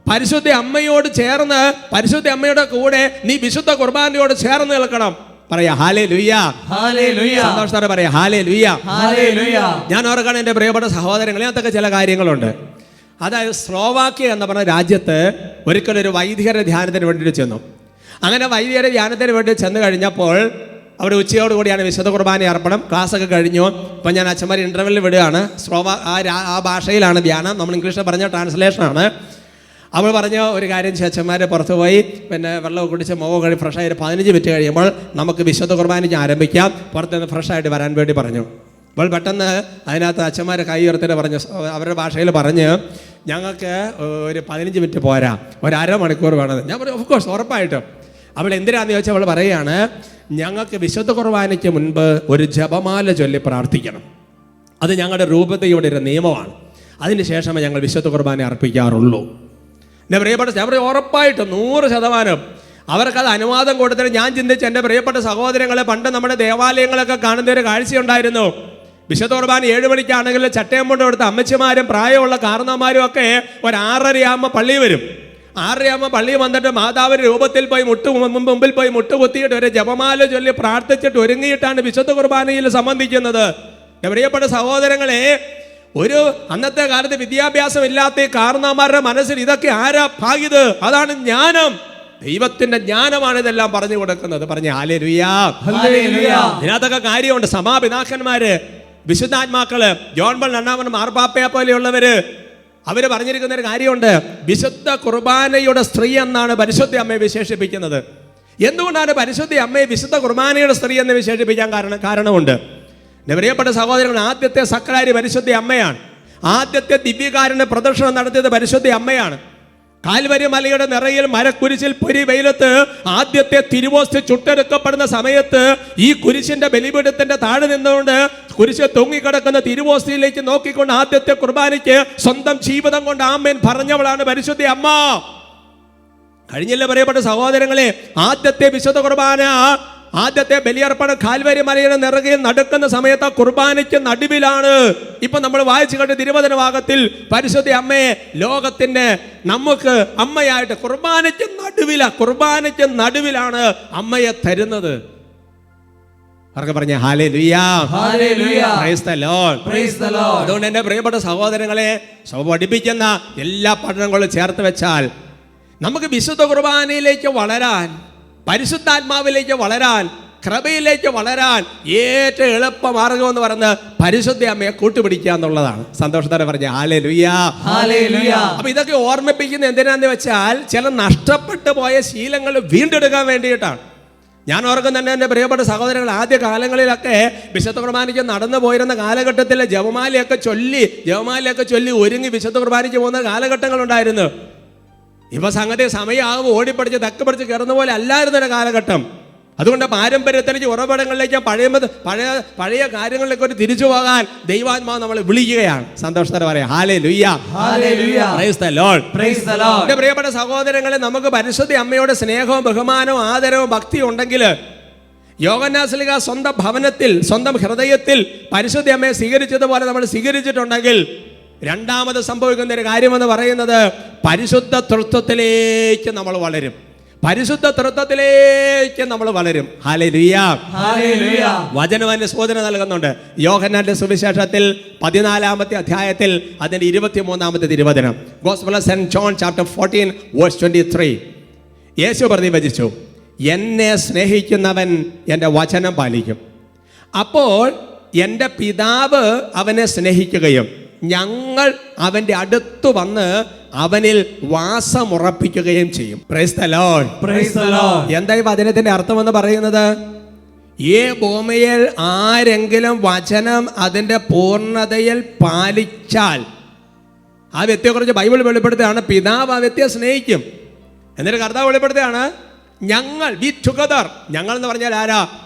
പരിശുദ്ധ അമ്മയോട് ചേർന്ന്, പരിശുദ്ധ അമ്മയുടെ കൂടെ നീ വിശുദ്ധ കുർബാനയോട് ചേർന്ന് നിൽക്കണം. പറയാ ഹല്ലേലൂയ. ഹല്ലേലൂയ. സന്തോഷത്തോടെ പറയാ ഹല്ലേലൂയ. ഹല്ലേലൂയ. ഞാൻ ഓർക്കണം എൻ്റെ പ്രിയപ്പെട്ട സഹോദരങ്ങളെ, അതൊക്കെ ചില കാര്യങ്ങളുണ്ട്. അതായത് സ്ലോവാക്യ എന്ന് പറഞ്ഞ രാജ്യത്ത് ഒരിക്കലൊരു വൈദികരുടെ ധ്യാനത്തിന് വേണ്ടിയിട്ട് ചെന്നു. അങ്ങനെ വൈദികരുടെ ധ്യാനത്തിന് വേണ്ടി ചെന്ന് കഴിഞ്ഞപ്പോൾ അവിടെ ഉച്ചയോടുകൂടിയാണ് വിശുദ്ധ കുർബാന അർപ്പണം. ക്ലാസ്സൊക്കെ കഴിഞ്ഞു. ഇപ്പം ഞാൻ അച്ഛന്മാർ ഇൻ്റർവെല്ലിൽ വിടുകയാണ്. ആ ഭാഷയിലാണ് ധ്യാനം, നമ്മൾ ഇംഗ്ലീഷിൽ പറഞ്ഞ ട്രാൻസ്ലേഷനാണ്. അവൾ പറഞ്ഞ ഒരു കാര്യം, അച്ഛന്മാർ പുറത്ത് പോയി പിന്നെ വെള്ളമൊക്കെ കുടിച്ച് മുഖം കഴി ഫ്രഷ് ആയിട്ട് 15 മിനിറ്റ് കഴിയുമ്പോൾ നമുക്ക് വിശുദ്ധ കുർബാനയ്ക്ക് ആരംഭിക്കാം, പുറത്തുനിന്ന് ഫ്രഷ് ആയിട്ട് വരാൻ വേണ്ടി പറഞ്ഞു. അപ്പോൾ പെട്ടെന്ന് അതിനകത്ത് അച്ഛന്മാർ കൈ ഉയർത്തിട്ട് പറഞ്ഞു, അവരുടെ ഭാഷയിൽ പറഞ്ഞ്, ഞങ്ങൾക്ക് ഒരു 15 മിനിറ്റ് പോരാ, ഒരു അരമണിക്കൂർ വേണത്. ഞാൻ പറഞ്ഞു, ഓഫ് കോഴ്സ്, ഉറപ്പായിട്ടും. അവൾ എന്തിനാന്ന് ചോദിച്ചാൽ അവൾ പറയുകയാണ്, ഞങ്ങൾക്ക് വിശുദ്ധ കുർബാനയ്ക്ക് മുൻപ് ഒരു ജപമാല ചൊല്ലി പ്രാർത്ഥിക്കണം. അത് ഞങ്ങളുടെ രൂപതയുടെ ഒരു നിയമമാണ്. അതിന് ശേഷമേ ഞങ്ങൾ വിശുദ്ധ കുർബാന അർപ്പിക്കാറുള്ളൂ. എൻ്റെ പ്രിയപ്പെട്ട, ഞാൻ പറയും ഉറപ്പായിട്ടും 100% അവർക്കത് അനുവാദം കൊടുത്തിട്ട് ഞാൻ ചിന്തിച്ച്, എൻ്റെ പ്രിയപ്പെട്ട സഹോദരങ്ങളെ, പണ്ട് നമ്മുടെ ദേവാലയങ്ങളൊക്കെ കാണുന്ന ഒരു കാഴ്ചയുണ്ടായിരുന്നു. വിശുദ്ധ കുർബാന 7 മണിക്കാണെങ്കിൽ ചട്ടയം കൊണ്ട് കൊടുത്ത അമ്മച്ചിമാരും പ്രായമുള്ള കാരണന്മാരും ഒക്കെ ഒരു 6:30 പള്ളി വരും. 6:30 പള്ളി വന്നിട്ട് മാതാവിൻ്റെ രൂപത്തിൽ പോയി മുമ്പിൽ പോയി മുട്ടുകുത്തിയിട്ട് ഒരു ജപമാല ചൊല്ലി പ്രാർത്ഥിച്ചിട്ട് ഒരുങ്ങിയിട്ടാണ് വിശുദ്ധ കുർബാനയിൽ സംബന്ധിക്കുന്നത്. എൻ്റെ പ്രിയപ്പെട്ട സഹോദരങ്ങളെ, ഒരു അന്നത്തെ കാലത്ത് വിദ്യാഭ്യാസം ഇല്ലാത്ത ഈ കാരണന്മാരുടെ മനസ്സിൽ ഇതൊക്കെ ആരാ ഭാഗ്യത്? അതാണ് ജ്ഞാനം. ദൈവത്തിന്റെ ജ്ഞാനമാണ് ഇതെല്ലാം പറഞ്ഞു കൊടുക്കുന്നത്. പറഞ്ഞ ഹല്ലേലൂയ. ഹല്ലേലൂയ. ഇതിനകത്തൊക്കെ കാര്യമുണ്ട്. സഭാപിതാക്കന്മാര് വിശുദ്ധാത്മാക്കള് ജോൺ പോൾ രണ്ടാമൻ മാർപ്പാപ്പയെ പോലെയുള്ളവര് അവര് പറഞ്ഞിരിക്കുന്ന ഒരു കാര്യമുണ്ട്. വിശുദ്ധ കുർബാനയുടെ സ്ത്രീ എന്നാണ് പരിശുദ്ധ അമ്മയെ വിശേഷിപ്പിക്കുന്നത്. എന്തുകൊണ്ടാണ് പരിശുദ്ധ അമ്മയെ വിശുദ്ധ കുർബാനയുടെ സ്ത്രീ എന്ന് വിശേഷിപ്പിക്കാൻ കാരണമുണ്ട്. എൻ്റെ പ്രിയപ്പെട്ട സഹോദരങ്ങൾ, ആദ്യത്തെ സക്രാരി പരിശുദ്ധ അമ്മയാണ്. ആദ്യത്തെ ദിവ്യകാരുണ്യ പ്രദർശനം നടത്തിയത് പരിശുദ്ധ അമ്മയാണ്. കാൽവരി മലയുടെ നിറയിൽ മരക്കുരിശിൽ പൊരി വെയിലത്ത് ആദ്യത്തെ തിരുവോസ്തി ചുട്ടെടുക്കപ്പെടുന്ന സമയത്ത് ഈ കുരിശിന്റെ ബലിപീഠത്തിന്റെ താഴെ നിന്നുകൊണ്ട് കുരിശ് തൂങ്ങിക്കിടക്കുന്ന തിരുവോസ്തിയിലേക്ക് നോക്കിക്കൊണ്ട് ആദ്യത്തെ കുർബാനയ്ക്ക് സ്വന്തം ജീവിതം കൊണ്ട് ആമേൻ പറഞ്ഞവളാണ് പരിശുദ്ധ അമ്മ. കഴിഞ്ഞില്ല പ്രിയപ്പെട്ട സഹോദരങ്ങളെ, ആദ്യത്തെ വിശുദ്ധ കുർബാന, ആദ്യത്തെ ബലിയർപ്പണം കാൽവരി മലയുടെ നിറകയിൽ നടക്കുന്ന സമയത്ത് ആ കുർബാനയ്ക്ക് നടുവിലാണ്. ഇപ്പൊ നമ്മൾ വായിച്ചു കണ്ട തിരുവചന ഭാഗത്തിൽ പരിശുദ്ധ അമ്മയെ ലോകത്തിന് നമുക്ക് അമ്മയായിട്ട് കുർബാനയ്ക്ക് നടുവിലാണ് അമ്മയെ തരുന്നത്. അവർക്ക് പറഞ്ഞ ഹല്ലേലൂയാ, ഹല്ലേലൂയാ, praise the Lord, praise the Lord. അതുകൊണ്ട് എൻ്റെ പ്രിയപ്പെട്ട സഹോദരങ്ങളെ, സഭ പഠിപ്പിക്കുന്ന എല്ലാ പഠനങ്ങളും ചേർത്ത് വെച്ചാൽ നമുക്ക് വിശുദ്ധ കുർബാനയിലേക്ക് വളരാൻ, പരിശുദ്ധാത്മാവിലേക്ക് വളരാൻ, കൃപയിലേക്ക് വളരാൻ ഏറ്റവും എളുപ്പ മാർഗം എന്ന് പറയുന്നത് പരിശുദ്ധ അമ്മയെ കൂട്ടുപിടിക്കുക എന്നുള്ളതാണ്. സന്തോഷത്തോടെ പറഞ്ഞ ഹല്ലേലൂയാ, ഹല്ലേലൂയാ. അപ്പൊ ഇതൊക്കെ ഓർമ്മിപ്പിക്കുന്ന എന്തിനാന്ന് വെച്ചാൽ ചില നഷ്ടപ്പെട്ടു പോയ ശീലങ്ങൾ വീണ്ടെടുക്കാൻ വേണ്ടിയിട്ടാണ്. ഞാൻ ഓർക്കുന്നുണ്ട് എൻ്റെ പ്രിയപ്പെട്ട സഹോദരങ്ങൾ, ആദ്യ കാലങ്ങളിലൊക്കെ വിശുദ്ധ കുർബാനയ്ക്ക് നടന്നു പോയിരുന്ന കാലഘട്ടത്തിൽ ജപമാലയൊക്കെ ചൊല്ലി ഒരുങ്ങി വിശുദ്ധ കുർബാനയ്ക്ക് പോകുന്ന കാലഘട്ടങ്ങളുണ്ടായിരുന്നു. ഇപ്പൊ സംഗതി സമയമാകുമ്പോൾ ഓടിപ്പടിച്ച് തക്കപ്പടിച്ച് കയറുന്ന പോലെ അല്ലായിരുന്നൊരു കാലഘട്ടം. അതുകൊണ്ട് പാരമ്പര്യത്തിലേക്ക് ഉറവിടങ്ങളിലേക്ക് പഴയ കാര്യങ്ങളിലേക്ക് ഒരു തിരിച്ചു പോകാൻ ദൈവാത്മാവ് നമ്മളെ വിളിക്കുകയാണ്. സന്തോഷത്തോടെ പറയാം ഹല്ലേലൂയാ, ഹല്ലേലൂയാ, praise the Lord, praise the Lord. എൻ്റെ പ്രിയപ്പെട്ട സഹോദരങ്ങളെ, നമുക്ക് പരിശുദ്ധ അമ്മയുടെ സ്നേഹവും ബഹുമാനവും ആദരവും ഭക്തിയും ഉണ്ടെങ്കിൽ യോഹന്നാൻ ശ്ലീഹ സ്വന്തം ഭവനത്തിൽ സ്വന്തം ഹൃദയത്തിൽ പരിശുദ്ധ അമ്മയെ സ്വീകരിച്ചതുപോലെ നമ്മൾ സ്വീകരിച്ചിട്ടുണ്ടെങ്കിൽ രണ്ടാമത് സംഭവിക്കുന്ന ഒരു കാര്യമെന്ന് പറയുന്നത് പരിശുദ്ധ തൃത്വത്തിലേക്ക് നമ്മൾ വളരും. ഹല്ലേലൂയാ, ഹല്ലേലൂയാ. വചനം അതിന് സൂചന നൽകുന്നുണ്ട്. യോഹന്നാന്റെ സുവിശേഷത്തിൽ 14-ാമത്തെ അധ്യായത്തിൽ അതിന്റെ 23-ാമത്തെ തിരുവചനം, gospel of saint John chapter 14 verse 23, യേശു പ്രതിവചിച്ചു, എന്നെ സ്നേഹിക്കുന്നവൻ എൻ്റെ വചനം പാലിക്കും. അപ്പോൾ എൻ്റെ പിതാവ് അവനെ സ്നേഹിക്കുകയും ഞങ്ങൾ അവൻ്റെ അടുത്ത് വന്ന് അവനിൽ വാസമുറപ്പിക്കുകയും ചെയ്യും. Price the Lord, praise the Lord. എന്താ ഈ വചനത്തിന്റെ അർത്ഥമെന്ന് പറയുന്നത്? ഈ ഭൂമിയിൽ ആരെങ്കിലും വചനം അതിൻ്റെ പൂർണ്ണതയിൽ പാലിച്ചാൽ ആ വ്യക്തിയെക്കുറിച്ച് ബൈബിൾ വെളിപ്പെടുത്തുകയാണ്, പിതാവ് ആ വ്യക്തിയെ സ്നേഹിക്കും. എന്നിട്ട് കർത്താവ് വെളിപ്പെടുത്തുകയാണ്, ഞങ്ങൾ വി ടുഗദർ. ഞങ്ങൾ എന്ന് പറഞ്ഞാൽ ആരാ?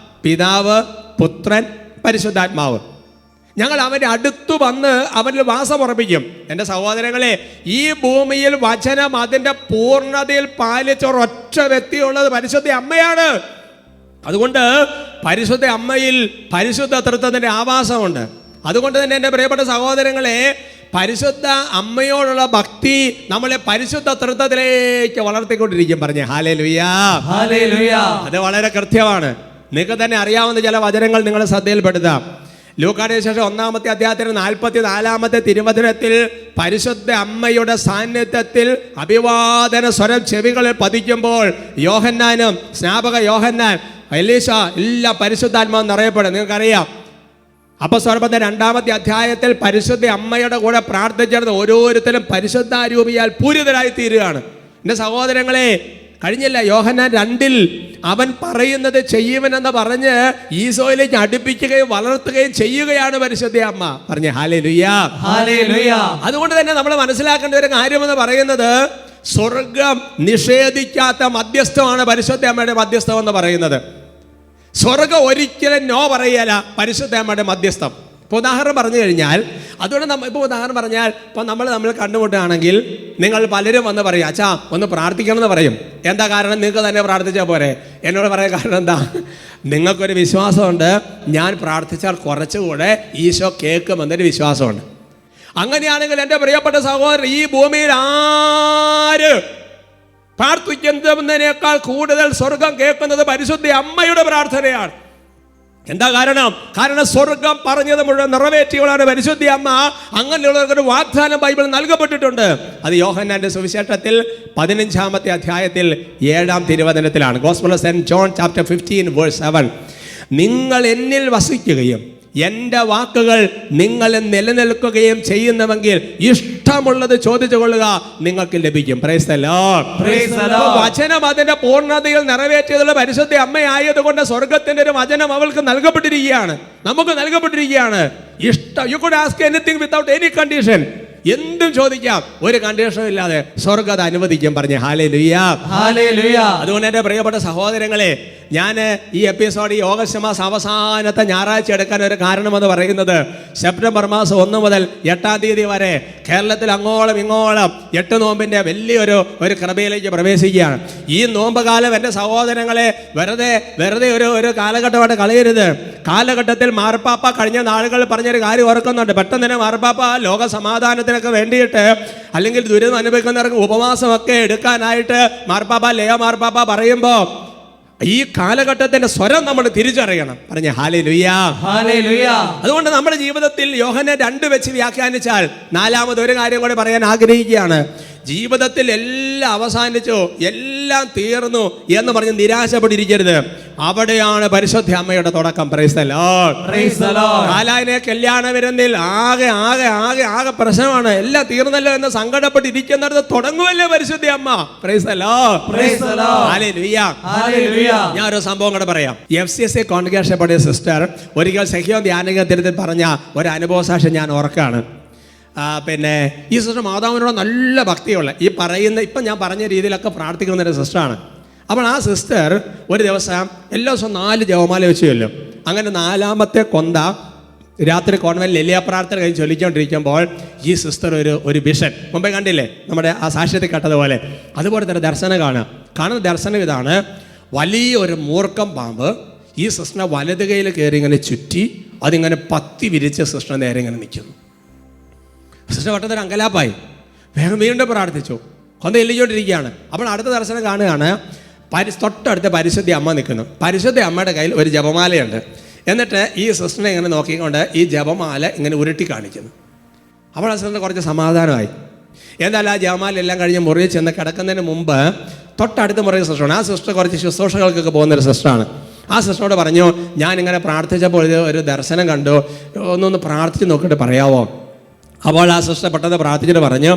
പിതാവ്, പുത്രൻ, പരിശുദ്ധാത്മാവ്. ഞങ്ങൾ അവൻ്റെ അടുത്തു വന്ന് അവനിൽ വാസമുറപ്പിക്കും. എൻ്റെ സഹോദരങ്ങളെ, ഈ ഭൂമിയിൽ വചനം അതിൻ്റെ പൂർണ്ണതയിൽ പാലിച്ച ഒരൊറ്റ വ്യക്തിയുള്ളത് പരിശുദ്ധ അമ്മയാണ്. അതുകൊണ്ട് പരിശുദ്ധ അമ്മയിൽ പരിശുദ്ധ തൃത്വത്തിൻ്റെ ആവാസമുണ്ട്. അതുകൊണ്ട് തന്നെ എൻ്റെ പ്രിയപ്പെട്ട സഹോദരങ്ങളെ, പരിശുദ്ധ അമ്മയോടുള്ള ഭക്തി നമ്മളെ പരിശുദ്ധ തൃത്വത്തിലേക്ക് വളർത്തിക്കൊണ്ടിരിക്കും. പറഞ്ഞേ ഹല്ലേലൂയാ, ഹല്ലേലൂയാ. അത് വളരെ കൃത്യമാണ്. നിങ്ങൾക്ക് തന്നെ അറിയാവുന്ന ചില വചനങ്ങൾ നിങ്ങളെ ശ്രദ്ധയിൽപ്പെടുത്താം. ലൂക്കായുടെ ശേഷം 1-ാമത്തെ അധ്യായത്തിന് 44-ാമത്തെ തിരുവചനത്തിൽ പരിശുദ്ധ അമ്മയുടെ സാന്നിധ്യത്തിൽ അഭിവാദന സ്വരം ചെവികളിൽ പതിക്കുമ്പോൾ യോഹന്നാനും സ്നാപക യോഹന്നാൻ, എലീശ എല്ലാം പരിശുദ്ധാത്മാവ് നിറയപ്പെടും. നിങ്ങൾക്കറിയാം, അപ്പോസ്തലരുടെ 2-ാമത്തെ അധ്യായത്തിൽ പരിശുദ്ധ അമ്മയുടെ കൂടെ പ്രാർത്ഥിച്ചിരുന്ന ഓരോരുത്തരും പരിശുദ്ധാരൂപിയാൽ പൂരിതരായി തീരുകയാണ്. എൻ്റെ സഹോദരങ്ങളെ, കഴിഞ്ഞില്ല യോഹന്നാൻ 2-ൽ അവൻ പറയുന്നത് ചെയ്യുവനെന്ന് പറഞ്ഞ് ഈശോയിലേക്ക് അടുപ്പിക്കുകയും വളർത്തുകയും ചെയ്യുകയാണ് പരിശുദ്ധ അമ്മ. പറഞ്ഞേ ഹല്ലേലൂയാ, ഹല്ലേലൂയാ. അതുകൊണ്ട് തന്നെ നമ്മൾ മനസ്സിലാക്കേണ്ട ഒരു കാര്യമെന്ന് പറയുന്നത്, സ്വർഗം നിഷേധിക്കാത്ത മധ്യസ്ഥമാണ് പരിശുദ്ധ അമ്മയുടെ മധ്യസ്ഥം എന്ന് പറയുന്നത്. സ്വർഗം ഒരിക്കലും നോ പറയല പരിശുദ്ധ അമ്മയുടെ മധ്യസ്ഥം. ഇപ്പോൾ ഉദാഹരണം പറഞ്ഞു കഴിഞ്ഞാൽ, അതുകൊണ്ട് ഉദാഹരണം പറഞ്ഞാൽ, ഇപ്പോൾ നമ്മൾ കണ്ടുമുട്ടുകയാണെങ്കിൽ നിങ്ങൾ പലരും വന്ന് പറയും, അച്ഛാ ഒന്ന് പ്രാർത്ഥിക്കണം എന്ന് പറയും. എന്താ കാരണം? നിങ്ങൾക്ക് തന്നെ പ്രാർത്ഥിച്ചാൽ പോരെ. എന്നോട് പറയാൻ കാരണം എന്താ? നിങ്ങൾക്കൊരു വിശ്വാസമുണ്ട്, ഞാൻ പ്രാർത്ഥിച്ചാൽ കുറച്ചുകൂടെ ഈശോ കേൾക്കുമെന്നൊരു വിശ്വാസമുണ്ട്. അങ്ങനെയാണെങ്കിൽ എൻ്റെ പ്രിയപ്പെട്ട സഹോദരൻ, ഈ ഭൂമിയിൽ ആര് പ്രാർത്ഥിക്കുന്നതിനേക്കാൾ കൂടുതൽ സ്വർഗം കേൾക്കുന്നത് പരിശുദ്ധ അമ്മയുടെ പ്രാർത്ഥനയാണ്. എന്താ കാരണം? കാരണം സ്വർഗം പറഞ്ഞത് മുഴുവൻ നിറവേറ്റിയവളാണ് പരിശുദ്ധ അമ്മ. അങ്ങനെയുള്ളവർക്കൊരു വാഗ്ദാനം ബൈബിൾ നൽകപ്പെട്ടിട്ടുണ്ട്. അത് യോഹന്നാന്റെ സുവിശേഷത്തിൽ 15-ാമത്തെ അധ്യായത്തിൽ 7-ാം തിരുവചനത്തിലാണ്. Gospel of saint John chapter 15 verse 7, നിങ്ങൾ എന്നിൽ വസിക്കുകയും എൻ്റെ വാക്കുകൾ നിങ്ങളിൽ നിലനിൽക്കുകയും ചെയ്യുന്നുവെങ്കിൽ ഇഷ്ടമുള്ളത് ചോദിച്ചു കൊള്ളുക, നിങ്ങൾക്ക് ലഭിക്കും. Price the Lord. Praise the Lord. വചനം അതിന്റെ പൂർണ്ണതയിൽ നിറവേറ്റിയതുള്ള പരിശുദ്ധ അമ്മയായതുകൊണ്ട് സ്വർഗത്തിന്റെ ഒരു വചനം അവൾക്ക് നൽകപ്പെട്ടിരിക്കുകയാണ്, നമുക്ക് നൽകപ്പെട്ടിരിക്കുകയാണ്. ഇഷ്ടം. You could ask anything without any condition. എന്തും ചോദിക്കാം, ഒരു കണ്ടീഷനും ഇല്ലാതെ സ്വർഗ്ഗം അത് അനുവദിക്കും. പറഞ്ഞേ ഹല്ലേലൂയ. ഹല്ലേലൂയ. അതുകൊണ്ട് എൻ്റെ പ്രിയപ്പെട്ട സഹോദരങ്ങളെ, ഞാൻ ഈ എപ്പിസോഡ് ഈ ഓഗസ്റ്റ് മാസം അവസാനത്തെ ഞായറാഴ്ച എടുക്കാൻ ഒരു കാരണമെന്ന് പറയുന്നത്, സെപ്റ്റംബർ മാസം 1 മുതൽ 8 തീയതി വരെ കേരളത്തിൽ അങ്ങോളം ഇങ്ങോളം 8 നോമ്പിൻ്റെ വലിയൊരു കൃപയിലേക്ക് പ്രവേശിക്കുകയാണ്. ഈ നോമ്പ് കാലം എൻ്റെ സഹോദരങ്ങളെ വെറുതെ ഒരു കാലഘട്ടമായിട്ട് കളയരുത്. കാലഘട്ടത്തിൽ മാർപ്പാപ്പ കഴിഞ്ഞ നാളുകളിൽ പറഞ്ഞൊരു കാര്യം ഓർക്കുന്നുണ്ട്. പെട്ടെന്ന് തന്നെ മാർപ്പാപ്പ ലോക സമാധാനത്തിനൊക്കെ വേണ്ടിയിട്ട് അല്ലെങ്കിൽ ദുരിതം അനുഭവിക്കുന്നവർക്ക് ഉപവാസമൊക്കെ എടുക്കാനായിട്ട് ലിയോ മാർപ്പാപ്പ പറയുമ്പോൾ ഈ കാലഘട്ടത്തിന്റെ സ്വരം നമ്മൾ തിരിച്ചറിയണം. പറഞ്ഞ ഹല്ലേലൂയ. ഹല്ലേലൂയ. അതുകൊണ്ട് നമ്മുടെ ജീവിതത്തിൽ യോഹന്നാൻ 2 വെച്ച് വ്യാഖ്യാനിച്ചാൽ 4ാമത് ഒരു കാര്യം കൂടി പറയാൻ ആഗ്രഹിക്കുകയാണ്. ജീവിതത്തിൽ എല്ലാം അവസാനിച്ചു, എല്ലാം തീർന്നു എന്ന് പറഞ്ഞ് നിരാശപ്പെട്ടിരിക്കരുത്. അവിടെയാണ് പരിശുദ്ധ അമ്മയുടെ തുടക്കം. Price the Lord. Praise the Lord. കാലായനെ കല്യാണ വിരുന്നിൽ ആകെ പ്രശ്നമാണ്, എല്ലാം തീർന്നല്ലോ എന്ന് സങ്കടപ്പെട്ടിരിക്കുന്നിടത്ത് തുടങ്ങുമല്ലേ പരിശുദ്ധ അമ്മ. Price the Lord. Praise the Lord. Hallelujah. Hallelujah. ഞാൻ ഒരു സംഭവം കൂടെ പറയാം. FCSA കോൺഗ്രിഗേഷൻ പഠിച്ച സിസ്റ്റർ ഒരിക്കൽ സഖ്യം ധ്യാനകേന്ദ്രത്തിൽ പറഞ്ഞ ഒരു അനുഭവ സാക്ഷ്യം ഞാൻ ഓർക്കാണ്. പിന്നെ ഈ സിസ്റ്റർ മാതാവിനോട് നല്ല ഭക്തിയുള്ള ഇപ്പം ഞാൻ പറഞ്ഞ രീതിയിലൊക്കെ പ്രാർത്ഥിക്കുന്ന ഒരു സിസ്റ്ററാണ്. അപ്പോൾ ആ സിസ്റ്റർ ഒരു ദിവസം എല്ലാ ദിവസവും 4 ജപമാല വെച്ച് ചൊല്ലും. അങ്ങനെ 4ാമത്തെ കൊന്ത രാത്രി കോൺവെന്റിൽ എലിയ പ്രാർത്ഥന കഴിഞ്ഞ് ചൊല്ലിക്കൊണ്ടിരിക്കുമ്പോൾ ഈ സിസ്റ്റർ ഒരു വിഷൻ മുമ്പേ കണ്ടില്ലേ, നമ്മുടെ ആ സാക്ഷ്യത്തിൽ കേട്ടതുപോലെ അതുപോലെ തന്നെ ദർശനം കാണുന്ന ദർശനം ഇതാണ്. വലിയൊരു മൂർഖം പാമ്പ് ഈ സിസ്റ്ററിനെ വലത് കൈയിൽ കയറി ഇങ്ങനെ ചുറ്റി അതിങ്ങനെ പത്തി വിരിച്ച് സിസ്റ്റർ നേരെ ഇങ്ങനെ നിൽക്കുന്നു. സിസ്റ്റർ വട്ടത്തിൽ അങ്കലാപ്പായി, വേഗം വീണ്ടും പ്രാർത്ഥിച്ചു. കൊന്ത എല്ലിച്ചോണ്ടിരിക്കുകയാണ്. അപ്പോൾ അടുത്ത ദർശനം കാണുകയാണ്, തൊട്ടടുത്ത പരിശുദ്ധ അമ്മ നിൽക്കുന്നു. പരിശുദ്ധ അമ്മയുടെ കയ്യിൽ ഒരു ജപമാലയുണ്ട്. എന്നിട്ട് ഈ സിസ്റ്ററിനെ ഇങ്ങനെ നോക്കിക്കൊണ്ട് ഈ ജപമാല ഇങ്ങനെ ഉരുട്ടി കാണിക്കുന്നു. അപ്പോൾ ആ സിസ്റ്ററിന് കുറച്ച് സമാധാനമായി. എന്നാൽ ആ ജപമാല എല്ലാം കഴിഞ്ഞ് മുറിയിൽ ചെന്ന് കിടക്കുന്നതിന് മുമ്പ് തൊട്ടടുത്ത മുറിയിൽ സിസ്റ്ററാണ്. ആ സിസ്റ്റർ കുറച്ച് ശുശ്രൂഷകൾക്കൊക്കെ പോകുന്നൊരു സിസ്റ്ററാണ്. ആ സിസ്റ്ററോട് പറഞ്ഞു, ഞാനിങ്ങനെ പ്രാർത്ഥിച്ചപ്പോൾ ഒരു ദർശനം കണ്ടു, ഒന്നൊന്ന് പ്രാർത്ഥിച്ച് നോക്കിയിട്ട് പറയാവോ? അപ്പോൾ ആ സിസ്റ്റർ പെട്ടെന്ന് പ്രാർത്ഥിച്ചിട്ട് പറഞ്ഞു,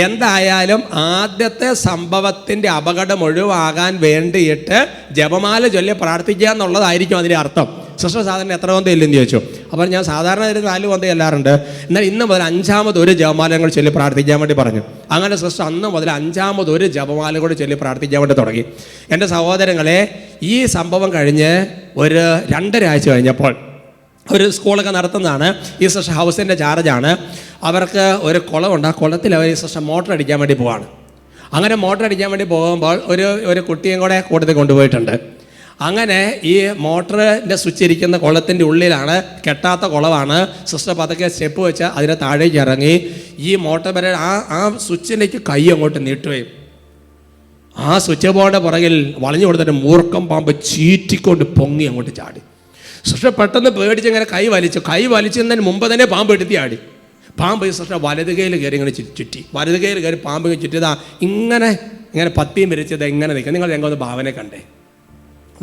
എന്തായാലും ആദ്യത്തെ സംഭവത്തിൻ്റെ അപകടം ഒഴിവാകാൻ വേണ്ടിയിട്ട് ജപമാല ചൊല്ലി പ്രാർത്ഥിക്കുക എന്നുള്ളതായിരിക്കും അതിൻ്റെ അർത്ഥം. സിസ്റ്റർ സാധാരണ എത്ര കൊന്തം ഇല്ലെന്ന് ചോദിച്ചു. അപ്പോൾ ഞാൻ സാധാരണ 4 കൊന്തം ചെല്ലാറുണ്ട്. എന്നാൽ ഇന്ന് മുതൽ 5ാമത് ഒരു ജപമാല കൂടി ചൊല്ലി പ്രാർത്ഥിക്കാൻ വേണ്ടി പറഞ്ഞു. അങ്ങനെ സിസ്റ്റർ അന്ന് മുതൽ 5ാമത് ഒരു ജപമാല കൂടി ചൊല്ലി പ്രാർത്ഥിക്കാൻ വേണ്ടി തുടങ്ങി. എൻ്റെ സഹോദരങ്ങളെ, ഈ സംഭവം കഴിഞ്ഞ് ഒരു 2.5 ആഴ്ച കഴിഞ്ഞപ്പോൾ ഒരു സ്കൂളൊക്കെ നടത്തുന്നതാണ്. ഈ സിസ്റ്റർ ഹൗസിൻ്റെ ചാർജാണ്. അവർക്ക് ഒരു കുളമുണ്ട്. ആ കുളത്തിൽ അവർ ഈ സിസ്റ്റർ മോട്ടർ അടിക്കാൻ വേണ്ടി പോവാണ്. അങ്ങനെ മോട്ടർ അടിക്കാൻ വേണ്ടി പോകുമ്പോൾ ഒരു കുട്ടിയും കൂടെ കൂട്ടത്തിൽ കൊണ്ടുപോയിട്ടുണ്ട്. അങ്ങനെ ഈ മോട്ടറിൻ്റെ സ്വിച്ച് ഇരിക്കുന്ന കുളത്തിൻ്റെ ഉള്ളിലാണ്, കെട്ടാത്ത കുളമാണ്. സിസ്റ്റർ പതുക്കെ സ്റ്റെപ്പ് വെച്ച് അതിനെ താഴേക്ക് ഇറങ്ങി ഈ മോട്ടർ വരെ ആ സ്വിച്ചിലേക്ക് കൈ അങ്ങോട്ട് നീട്ടുകയും ആ സ്വിച്ച് ബോർഡിൻ്റെ പുറകിൽ വളഞ്ഞു കൊടുത്തിട്ട് മൂർഖം പാമ്പ് ചീറ്റിക്കൊണ്ട് പൊങ്ങി അങ്ങോട്ട് ചാടി. സിസ്റ്റർ പെട്ടെന്ന് പേടിച്ച് ഇങ്ങനെ കൈ വലിച്ചതിന് മുമ്പ് തന്നെ പാമ്പ് എടുത്തി ആടി. പാമ്പ് ഈ സിസ്റ്റർ വലത് കൈയിൽ കയറി ഇങ്ങനെ ചുറ്റി, വലത് കൈയിൽ കയറി പാമ്പ് ചുറ്റിയതാ ഇങ്ങനെ പത്തിയും വിരിച്ചത് എങ്ങനെ നിൽക്കുക. നിങ്ങൾ ഞങ്ങളൊന്ന് ഭാവന കണ്ടേ,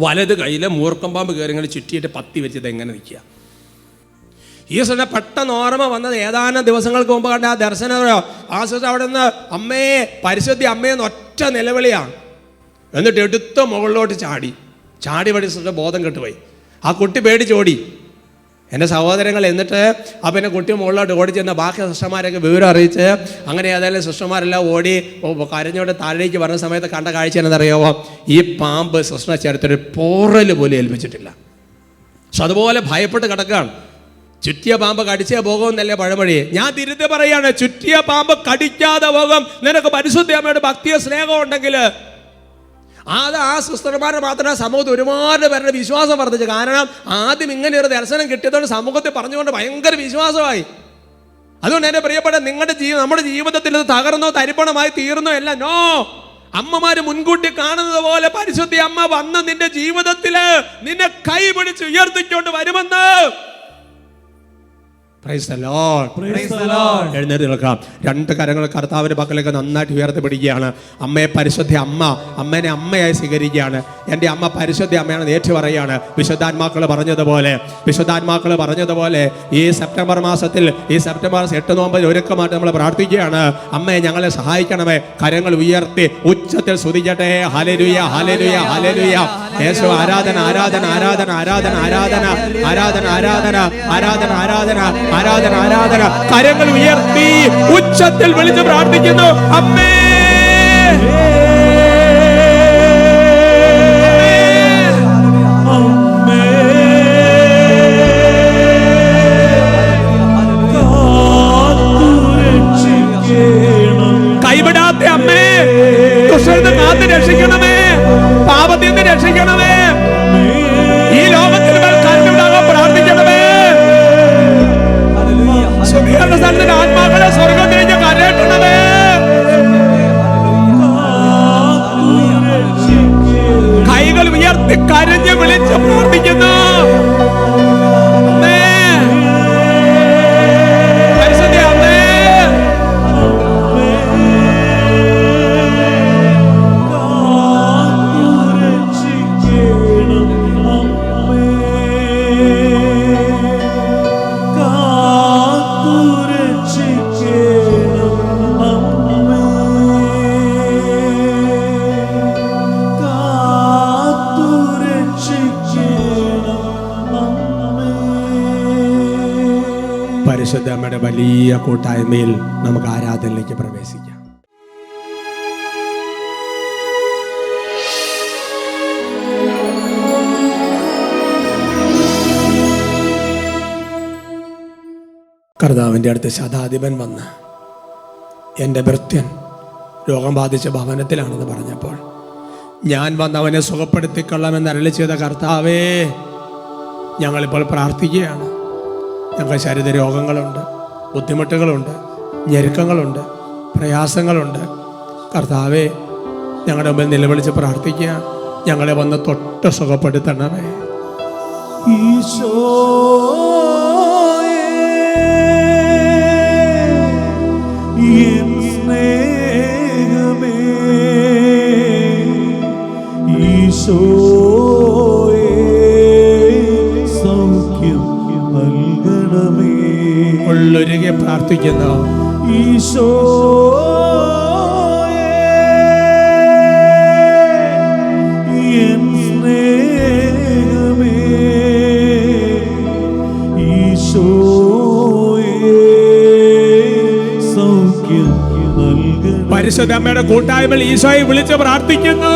വലത് കയ്യിൽ മൂർഖം പാമ്പ് കയറി ഇങ്ങനെ ചുറ്റിയിട്ട് പത്തി വെച്ചത് എങ്ങനെ നിൽക്കുക. ഈ സിസ്റ്റർ പെട്ടെന്ന് ഓർമ്മ വന്നത് ഏതാനും ദിവസങ്ങൾക്ക് മുമ്പ് കണ്ട ആ ദർശനം. ആ സിസ്റ്റർ അവിടെ നിന്ന് അമ്മയെ പരിശുദ്ധി അമ്മയെന്ന് ഒറ്റ നിലവിളിയാണ്. എന്നിട്ട് എടുത്ത മുകളിലോട്ട് ചാടി വഴി സിസ്റ്റർ ബോധം കെട്ടുപോയി. ആ കുട്ടി പേടിച്ചോടി. എൻ്റെ സഹോദരങ്ങൾ എന്നിട്ട് പിന്നെ കുട്ടി മുകളിലോട്ട് ഓടിച്ചെന്ന് ബാക്കി സിസ്റ്റർമാരൊക്കെ വിവരം അറിയിച്ച് അങ്ങനെ ഏതായാലും സിസ്റ്റർമാരെല്ലാം ഓടി കരഞ്ഞോട്ട് താഴേക്ക് വരുന്ന സമയത്ത് കണ്ട കാഴ്ച എന്നറിയാമോ? ഈ പാമ്പ് സിസ്റ്ററിനെ ചേർത്തൊരു പോറൽ പോലും ഏൽപ്പിച്ചിട്ടില്ല. പക്ഷെ അതുപോലെ ഭയപ്പെട്ട് കിടക്കുകയാണ്. ചുറ്റിയ പാമ്പ് കടിച്ചേ പോകുമെന്നല്ലേ പഴമൊഴി. ഞാൻ തിരുത്തി പറയാണ്, ചുറ്റിയ പാമ്പ് കടിക്കാതെ പോകും. നിനക്ക് പരിശുദ്ധ അമ്മയുടെ ഭക്തിയോ സ്നേഹം ഉണ്ടെങ്കിൽ. അത് ആ സിസ്റ്റർമാരുടെ മാത്രമല്ല, സമൂഹത്തിൽ ഒരുപാട് പേരുടെ വിശ്വാസം വർദ്ധിച്ചു. കാരണം ആദ്യം ഇങ്ങനെ ഒരു ദർശനം കിട്ടിയതുകൊണ്ട് സമൂഹത്തിൽ പറഞ്ഞുകൊണ്ട് ഭയങ്കര വിശ്വാസമായി. അതുകൊണ്ട് എൻ്റെ പ്രിയപ്പെട്ട നമ്മുടെ ജീവിതത്തിൽ ഇത് തകർന്നോ തരിപ്പണമായി തീർന്നോ അല്ല. നോ, അമ്മമാര് മുൻകൂട്ടി കാണുന്നത് പോലെ പരിശുദ്ധി അമ്മ വന്ന് നിന്റെ ജീവിതത്തിൽ നിന്നെ കൈ പിടിച്ച് ഉയർത്തിക്കൊണ്ട് വരുമെന്ന്. പരിശുദ്ധി അമ്മ വന്ന് നിന്റെ ജീവിതത്തിൽ നിന്നെ കൈ പിടിച്ച് ഉയർത്തിക്കൊണ്ട് വരുമെന്ന്. പരിശുദ്ധി അമ്മ വന്ന് നിന്റെ ജീവിതത്തിൽ നിന്നെ കൈ പിടിച്ച് ഉയർത്തിക്കൊണ്ട് വരുമെന്ന്. പരിശുദ്ധി അമ്മ വന്ന് നിന്റെ ജീവിതത്തിൽ നിന്നെ കൈ പിടിച്ച് ഉയർത്തിക്കൊണ്ട് വരുമെന്ന്. Praise the Lord. Praise the Lord. എഴുന്നേറ്റ് നിൽക്കാം. രണ്ട് കരങ്ങൾ കർത്താവിന്റെ പക്കലേക്ക് നന്നായിട്ട് ഉയർത്തി പിടിക്കുകയാണ്. അമ്മയെ പരിശുദ്ധ അമ്മ, അമ്മേനെ അമ്മയായി സ്വീകരിക്കുകയാണ്. എൻ്റെ അമ്മ പരിശുദ്ധ അമ്മയാണെന്ന് ഏറ്റു പറയുകയാണ്. വിശുദ്ധാത്മാക്കൾ പറഞ്ഞതുപോലെ ഈ സെപ്റ്റംബർ മാസത്തിൽ, ഈ സെപ്റ്റംബർ 8 നോമ്പ് ഒരുക്കമായിട്ട് നമ്മൾ പ്രാർത്ഥിക്കുകയാണ്. അമ്മയെ ഞങ്ങളെ സഹായിക്കണമേ. കരങ്ങൾ ഉയർത്തി ഉച്ചത്തിൽ സ്തുതിക്കട്ടെ. Hallelujah, hallelujah, hallelujah. യേശു ആരാധന, ആരാധന, ആരാധന, ആരാധന, ആരാധന, ആരാധന, ആരാധന, ആരാധന, ആരാധന, ആരാധന, ആരാധന. കരങ്ങൾ ഉയർത്തി ഉച്ചത്തിൽ വിളിച്ച് പ്രാർത്ഥിക്കുന്നു. അമ്മേ, കൈവിടാത്ത അമ്മേ, ദുഷ്ടനിൽ നിന്ന് കാത്ത് രക്ഷിക്കണമേ, പാപത്തിൽ നിന്ന് രക്ഷിക്കണമേ, ഈ ലോകത്തിൽ കരുണയുണ്ടാകാൻ പ്രാർത്ഥിക്കണമേ. ശുദ്ധീകരണ സ്ഥലത്തിന്റെ ആത്മാക്കളെ സ്വർഗത്തിലേക്ക് കരയറ്റണമേ. കൈകൾ ഉയർത്തി കരഞ്ഞ് വിളിച്ച് പ്രാർത്ഥിക്കുന്നു. പരിശുദ്ധ അമ്മയുടെ വലിയ കൂട്ടായ്മയിൽ നമുക്ക് ആരാധനയിലേക്ക് പ്രവേശിക്കാം. കർത്താവിൻ്റെ അടുത്ത് ശതാധിപൻ വന്ന് എൻ്റെ ഭൃത്യൻ രോഗം ബാധിച്ച ഭവനത്തിലാണെന്ന് പറഞ്ഞപ്പോൾ ഞാൻ വന്ന് അവനെ സുഖപ്പെടുത്തിക്കൊള്ളാമെന്ന് അരുളി ചെയ്ത കർത്താവേ, ഞങ്ങളിപ്പോൾ പ്രാർത്ഥിക്കുകയാണ്. ഞങ്ങൾക്ക് ശരീര രോഗങ്ങളുണ്ട്, ബുദ്ധിമുട്ടുകളുണ്ട്, ഞെരുക്കങ്ങളുണ്ട്, പ്രയാസങ്ങളുണ്ട്. കർത്താവേ, ഞങ്ങളുടെ മുമ്പിൽ നിലവിളിച്ച് പ്രാർത്ഥിക്കുക. ഞങ്ങളെ വന്ന് തൊട്ട് സുഖപ്പെടുത്തണമേ. ഉള്ളൊരുകെ പ്രാർത്ഥിക്കുന്നു. ഈശോ പരിശുദ്ധ അമ്മയുടെ കൂട്ടായ്മയിൽ ഈശോയെ വിളിച്ച് പ്രാർത്ഥിക്കുന്നു.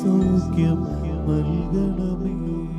സൗഖ്യം നൽകണമേ.